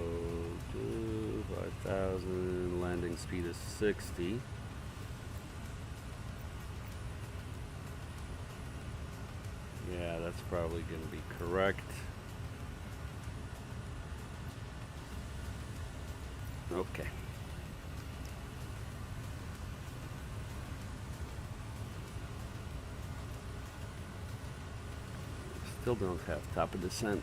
5,000, landing speed is 60. Yeah, that's probably going to be correct. Okay. Still don't have top of descent.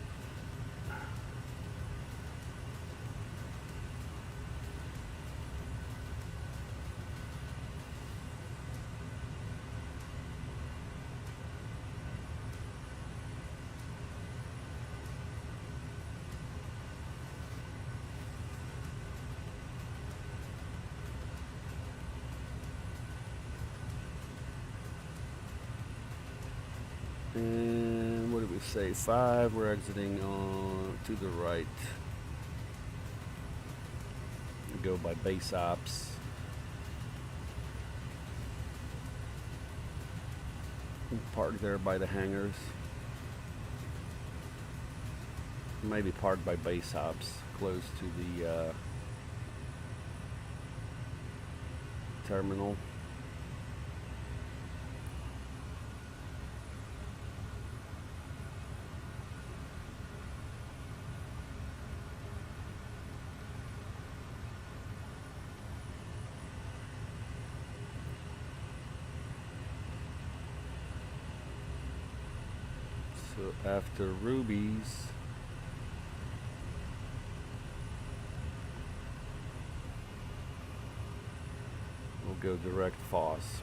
And what did we say? 5. We're exiting on to the right. We go by base ops. Park there by the hangars. Maybe parked by base ops, close to the terminal. So after Rubies, we'll go direct FOSS.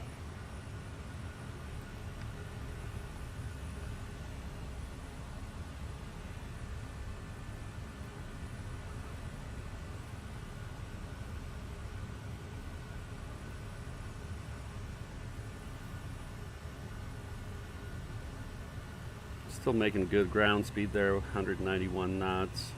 Still making good ground speed there, 191 knots.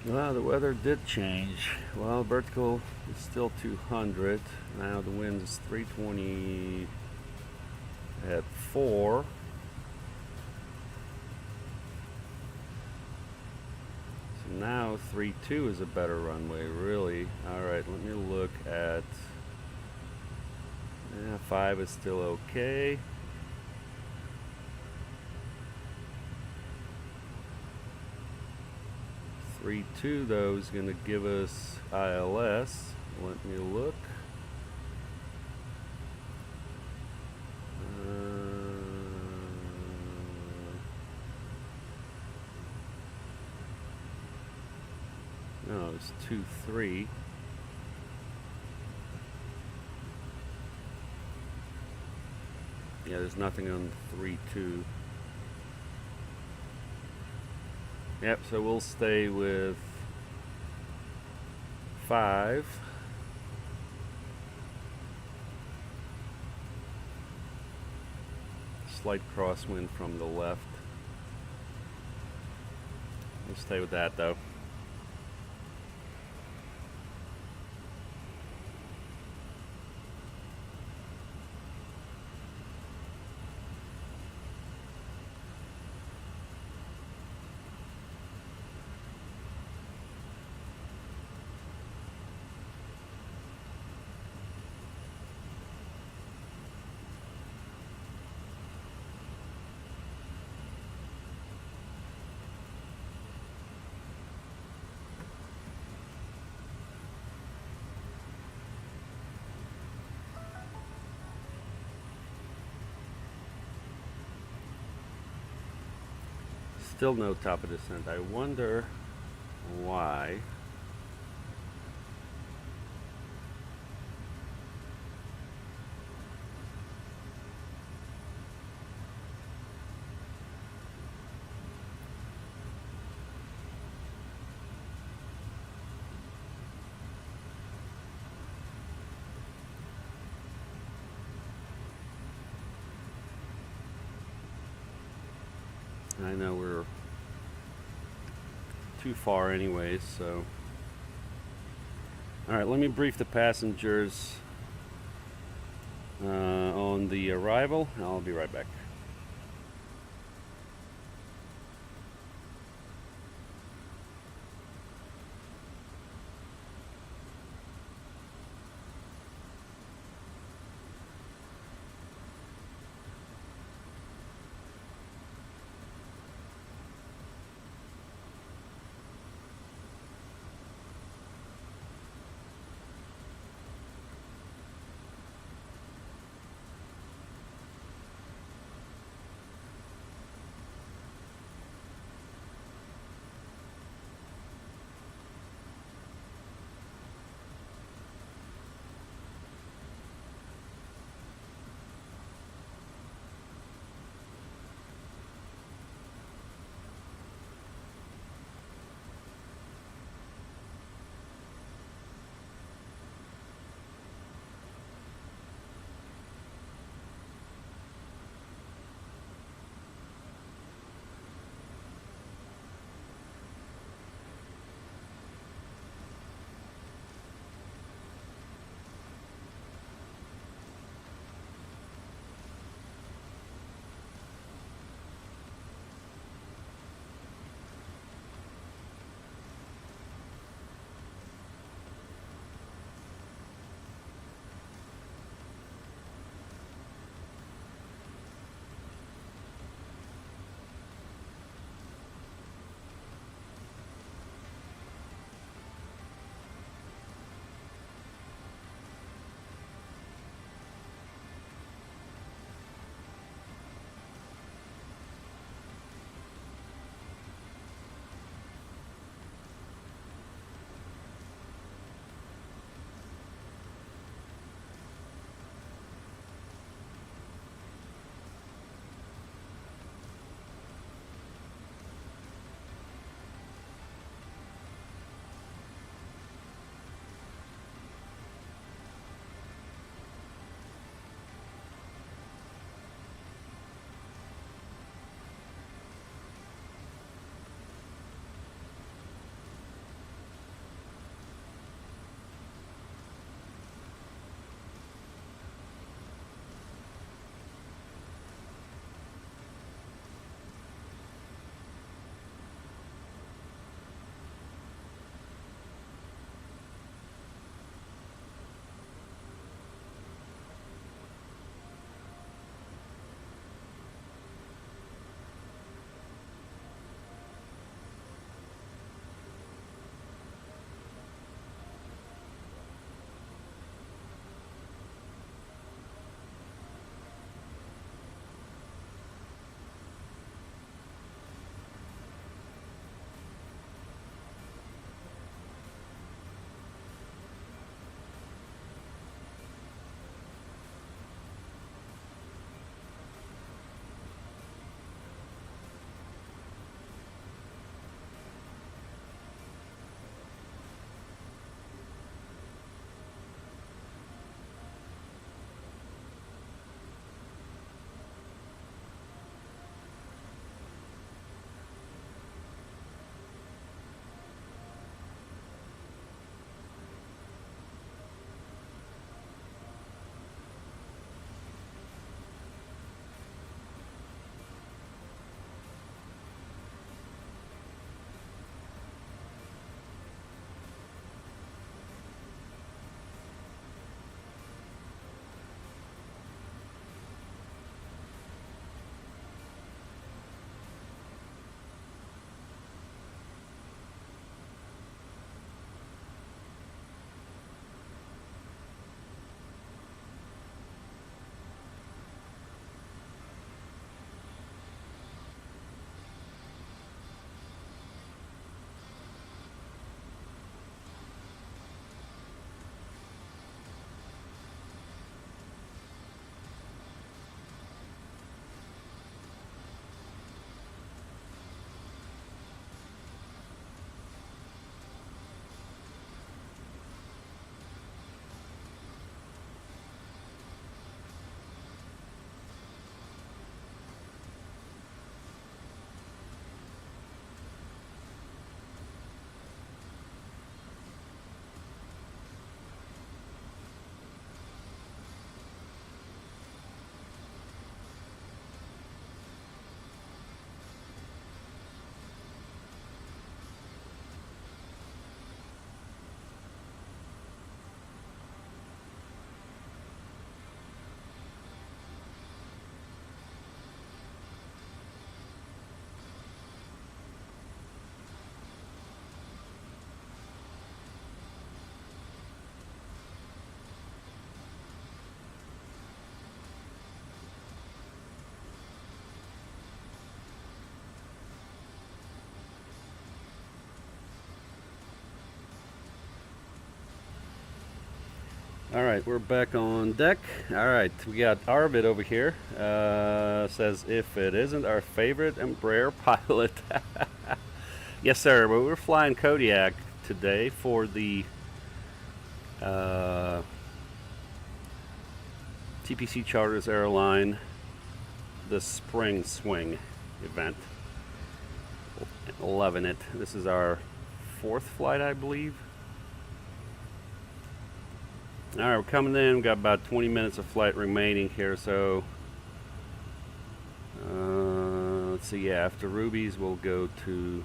Well, the weather did change. Well, vertical is still 200. Now the wind is 320 at 4. So now 3.2 is a better runway, really. Alright, let me look at... Yeah, 5 is still okay. 3.2 though is going to give us ILS. Let me look. No, it's 2.3. Yeah, there's nothing on 3.2. Yep, so we'll stay with 5. Slight crosswind from the left. We'll stay with that though. Still no top of descent. I wonder why. I know we're too far anyways, so. Alright, let me brief the passengers on the arrival, and I'll be right back. Alright, we're back on deck. Alright, we got Arvid over here. Says if it isn't our favorite Embraer pilot. Yes, sir. But we're flying Kodiak today for the TPC Charters Airline, the Spring Swing event. Loving it. This is our 4th flight, I believe. Alright, we're coming in. We've got about 20 minutes of flight remaining here, so let's see. Yeah, after Ruby's, we'll go to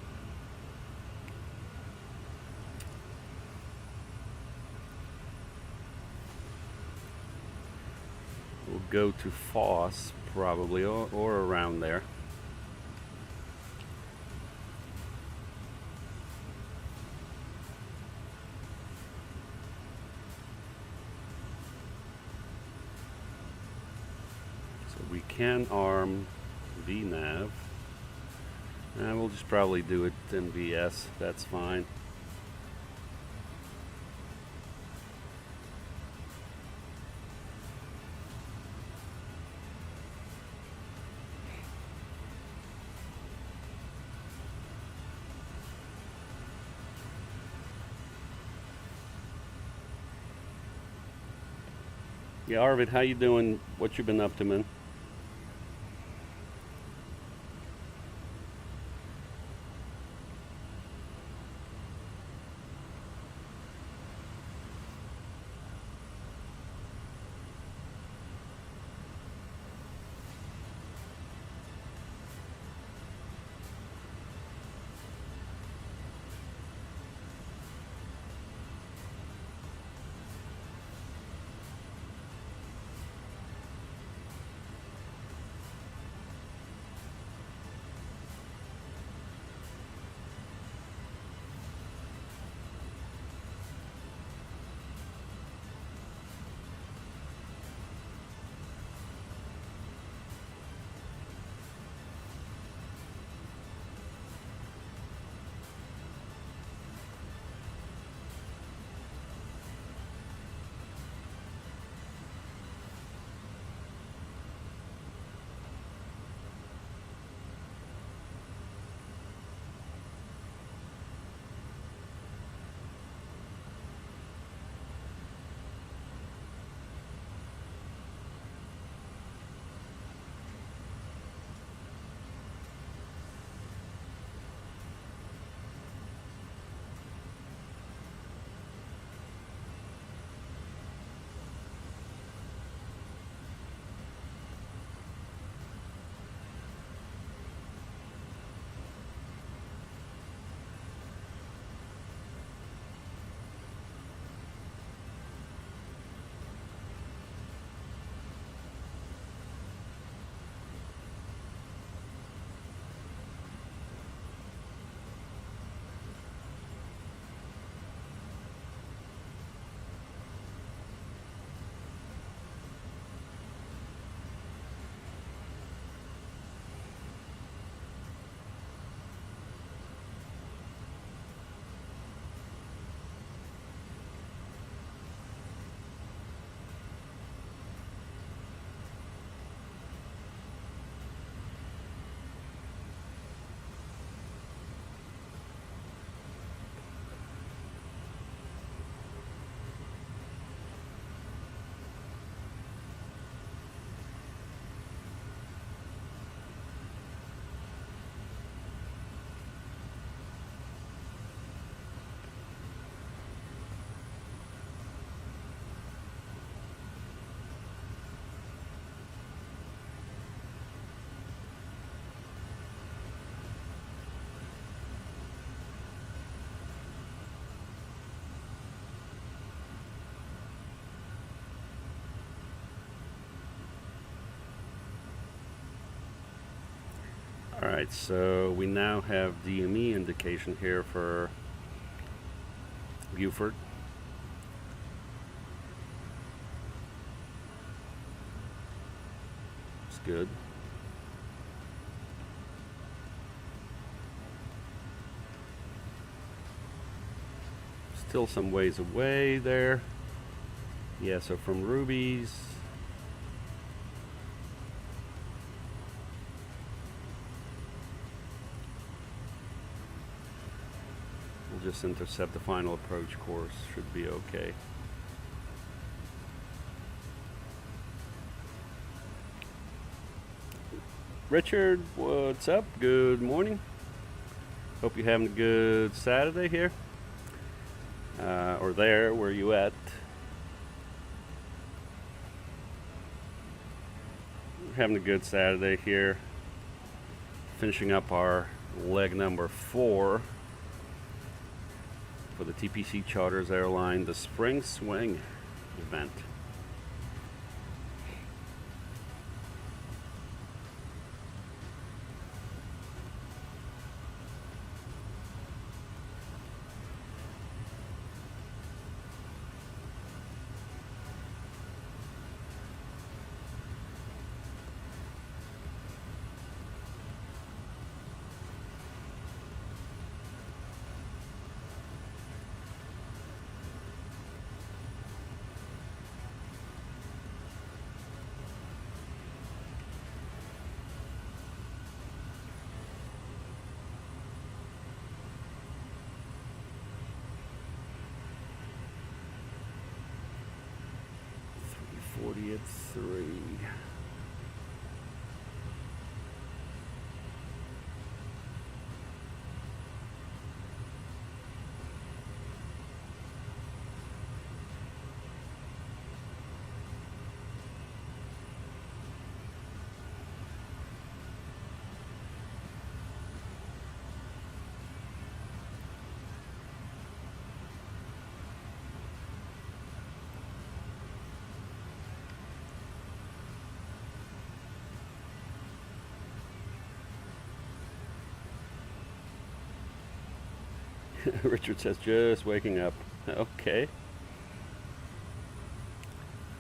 Foss probably, or around there. We can arm VNav, and we'll just probably do it in VS. That's fine. Yeah, Arvid, how you doing? What you been up to, man? Alright, so we now have DME indication here for Beaufort. It's good. Still some ways away there. Yeah, so from Ruby's, we'll just intercept the final approach course. Should be okay. Richard, what's up? Good morning. Hope you're having a good Saturday here. Or there, where you at? We're having a good Saturday here. Finishing up our leg number 4 for the TPC Charters Airline, the Spring Swing event. At 3. Richard says, just waking up. Okay.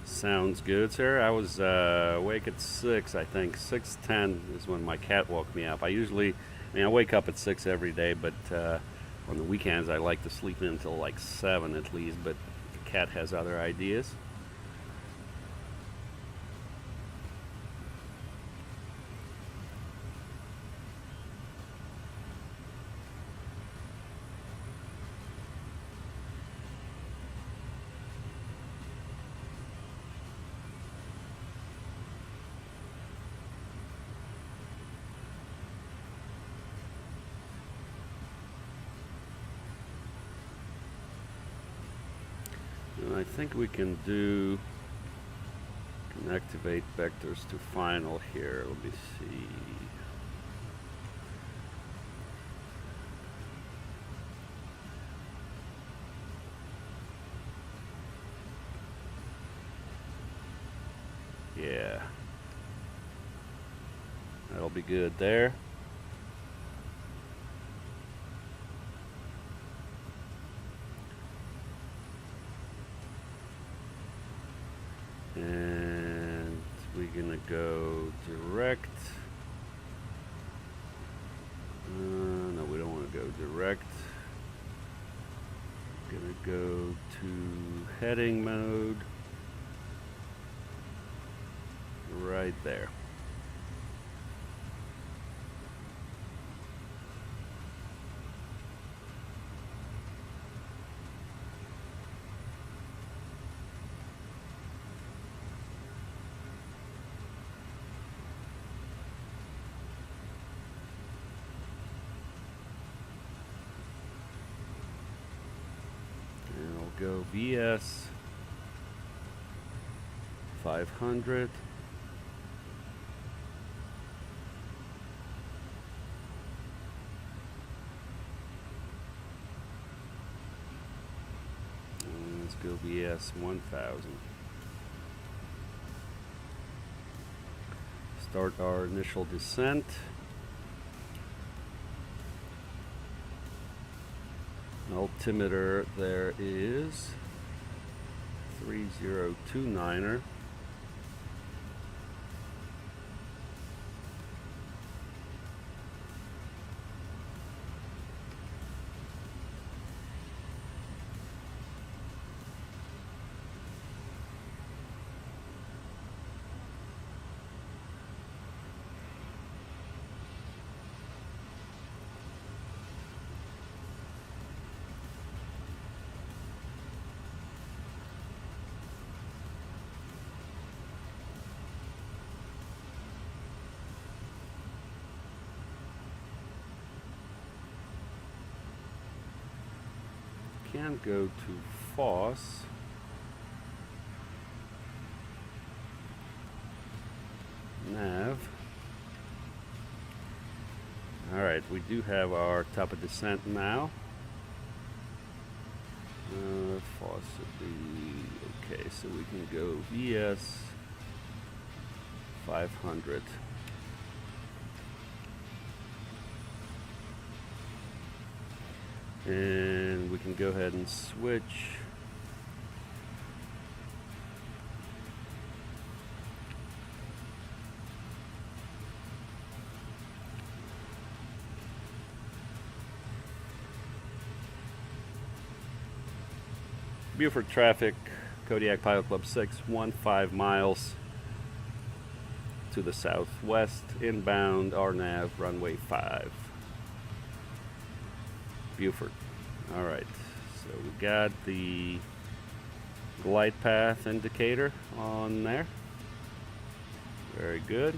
Sounds good, sir. I was awake at 6, I think. 6:10 is when my cat woke me up. I wake up at 6 every day, but on the weekends I like to sleep in until like 7 at least, but the cat has other ideas. I think we can activate vectors to final here. Let me see. Yeah. That'll be good there. And we're gonna go direct. No, we don't want to go direct. Gonna go to heading mode. Right there. Go VS 500. And let's go VS 1000. Start our initial descent. Altimeter there is 3029er. can go to FOSS. Nav. Alright, we do have our top of descent now. FOSS would be okay, so we can go VS 500. And we can go ahead and switch. Beaufort traffic, Kodiak Pilot Club 6, 15 miles to the southwest, inbound, RNAV, runway 5. Beaufort. Alright, so we got the glide path indicator on there. Very good.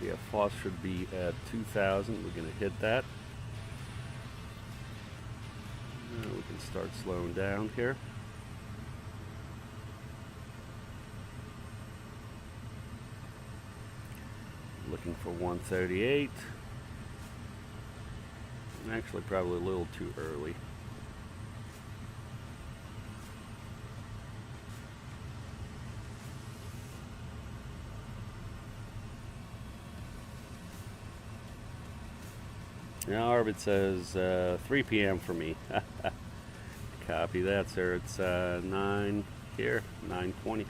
Yeah, FOSS should be at 2,000. We're going to hit that. Now we can start slowing down here. Looking for 138. Actually, probably a little too early. Now orbit says 3 p.m. for me. Copy that, sir. It's 9 here, 9:20.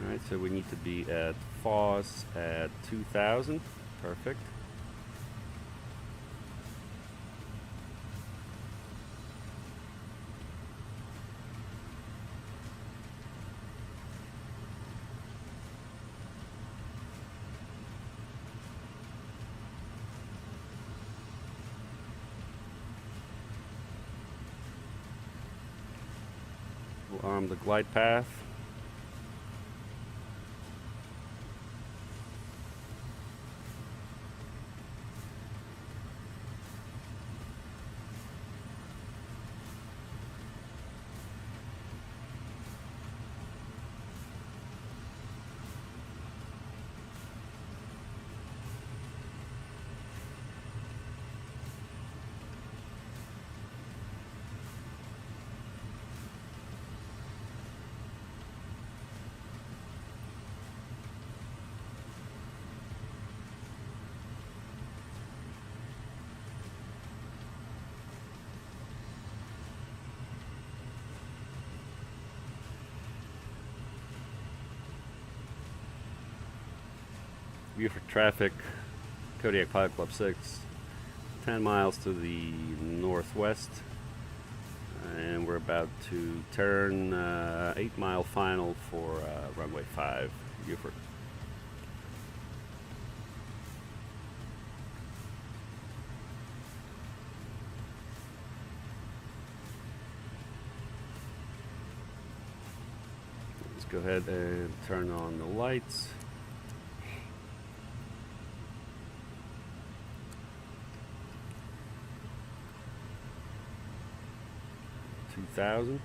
Alright, so we need to be at FOSS at 2,000. Perfect. We'll arm the glide path. Beaufort traffic, Kodiak Pilot Club 6, 10 miles to the northwest, and we're about to turn 8-mile final for runway 5, Beaufort. Let's go ahead and turn on the lights. $2,000.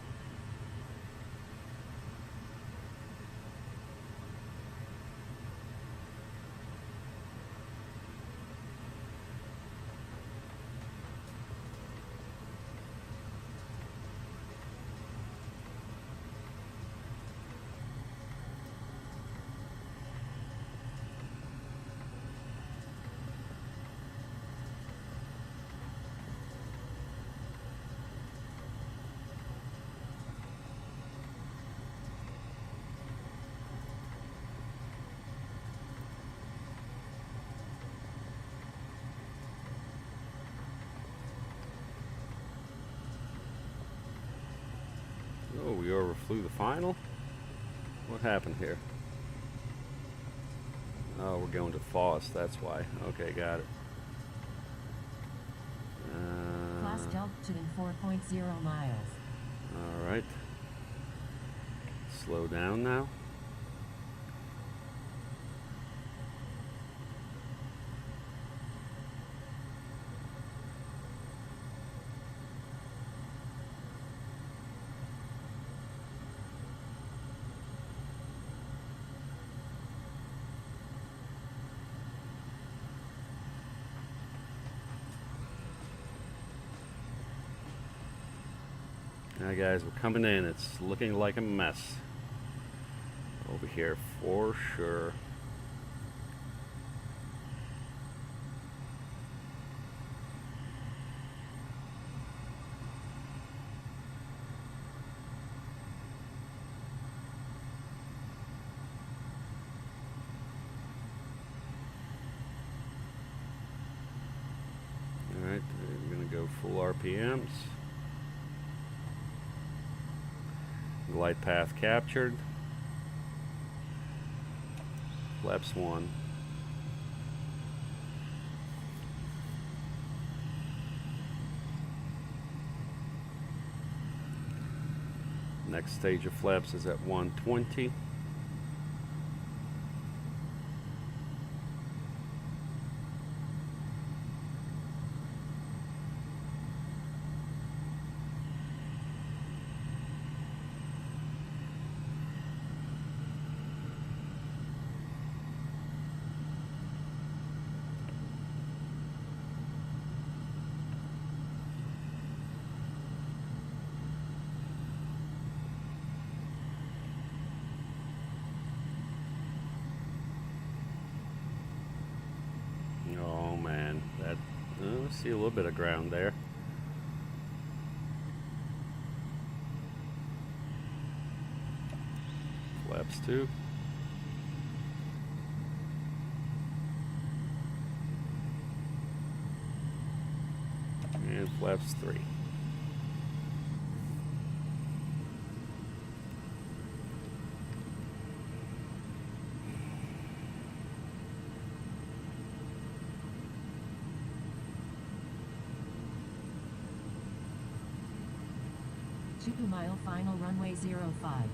we overflew the final? What happened here? Oh, we're going to Foss, that's why. Okay, got it. Class Delta in 4.0 miles. Alright. Slow down now. Alright guys, we're coming in. It's looking like a mess over here for sure. Alright, we're going to go full RPMs. Glide path captured. Flaps 1. Next stage of flaps is at 120. Oh man, that see a little bit of ground there. Flaps 2. And flaps 3. Two-mile final runway 05.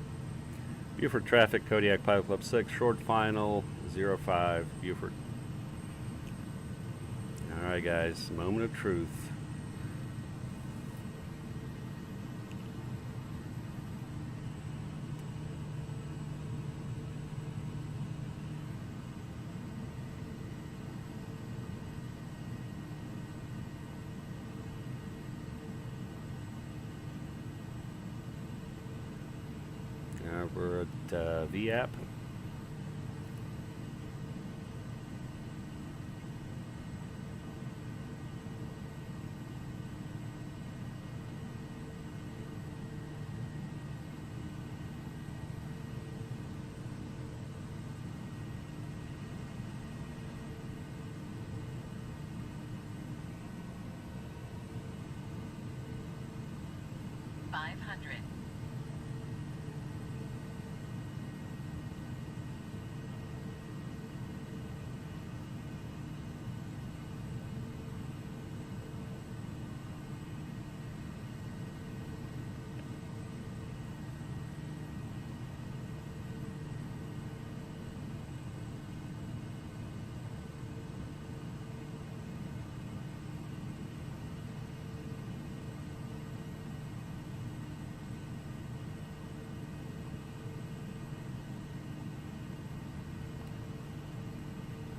Beaufort traffic, Kodiak Pilot Club 6, short final 05, Beaufort. Alright guys, moment of truth. We're at V app.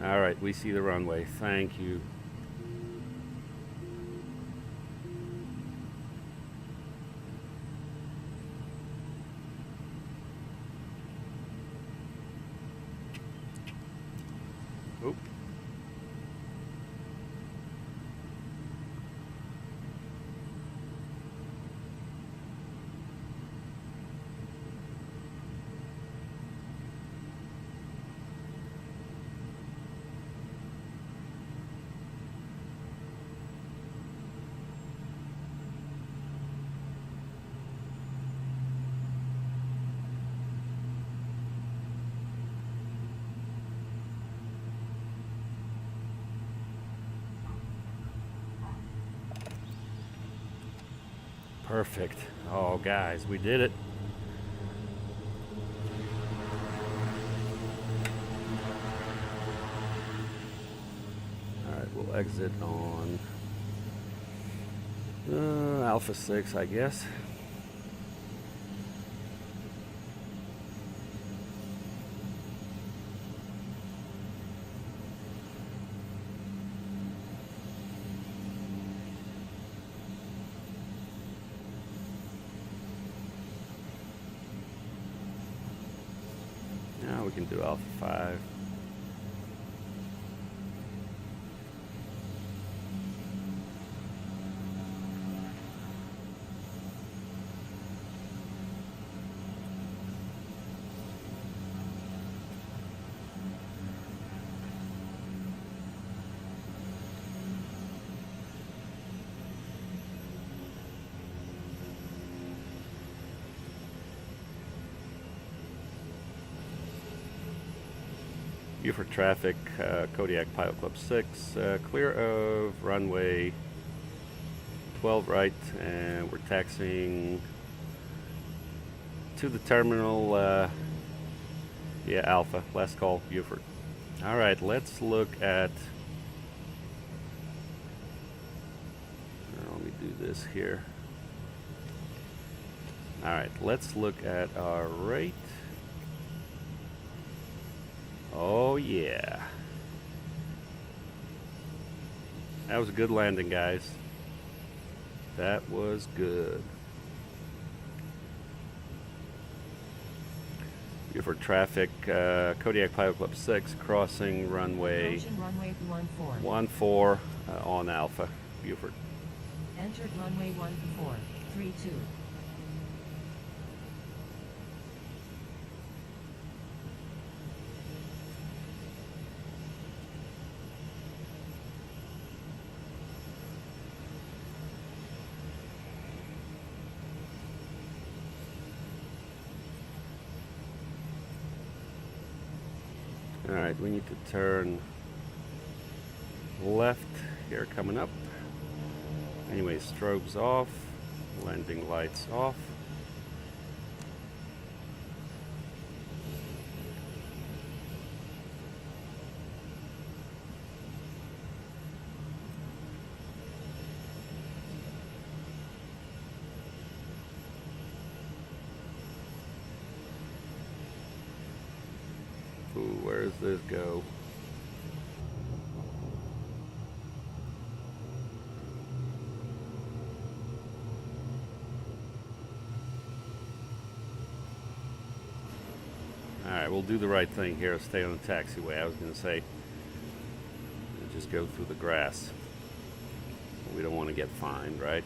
All right, we see the runway. Thank you. Oop. Perfect. Oh, guys, we did it. All right, we'll exit on Alpha 6, I guess. Now we can do Alpha 5. Beaufort traffic, Kodiak Pilot Club 6, clear of runway 12 right, and we're taxiing to the terminal, yeah, Alpha, last call, Beaufort. All right, let's look at, let me do this here. All right, let's look at our rate. Oh yeah, that was a good landing, guys. That was good. Beaufort traffic, Kodiak Pilot Club 6, crossing runway 14 on Alpha, Beaufort. Entered runway 1432. Alright, we need to turn left here coming up. Anyway, strobes off, landing lights off. Ooh, where does this go? Alright, we'll do the right thing here. Stay on the taxiway. I was going to say, just go through the grass. We don't want to get fined, right?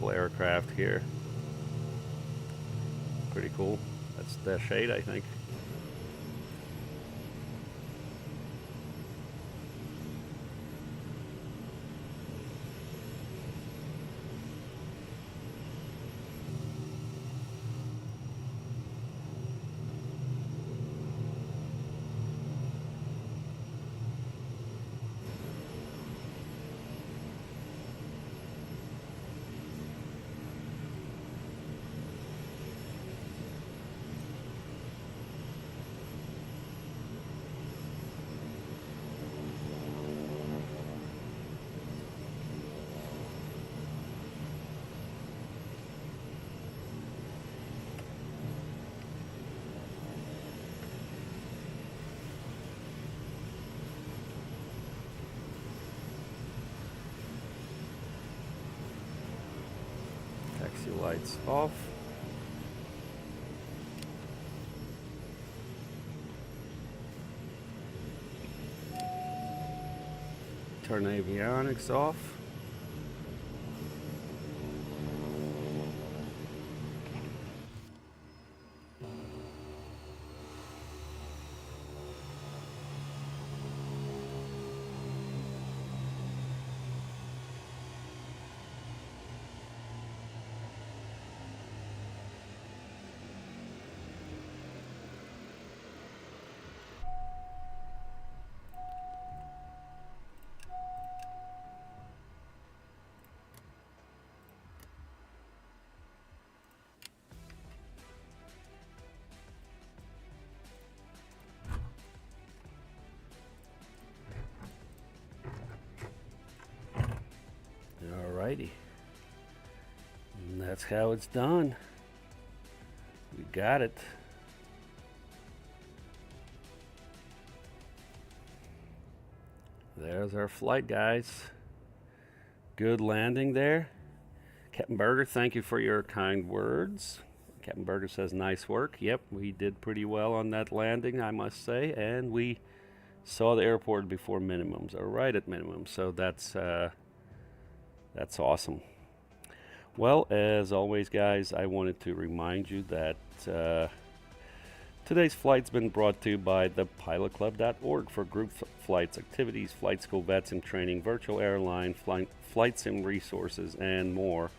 Aircraft here. Pretty cool. That's Dash 8, I think. Safety lights off. Turn avionics off. Alrighty. And that's how it's done. We got it. There's our flight, guys. Good landing there. Captain Beringher, thank you for your kind words. Captain Beringher says, nice work. Yep, we did pretty well on that landing, I must say. And we saw the airport before minimums, or right at minimum. So that's awesome. Well, as always, guys, I wanted to remind you that today's flight's been brought to you by thepilotclub.org for group flights, activities, flight school, VATSIM training, virtual airline, flight sim resources, and more.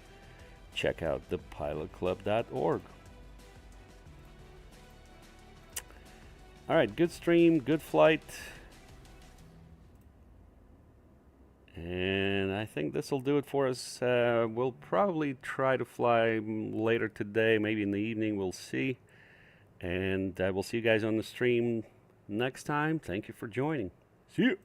Check out thepilotclub.org. All right, good stream, good flight. And I think this will do it for us. We'll probably try to fly later today, maybe in the evening. We'll see. And we'll see you guys on the stream next time. Thank you for joining. See you.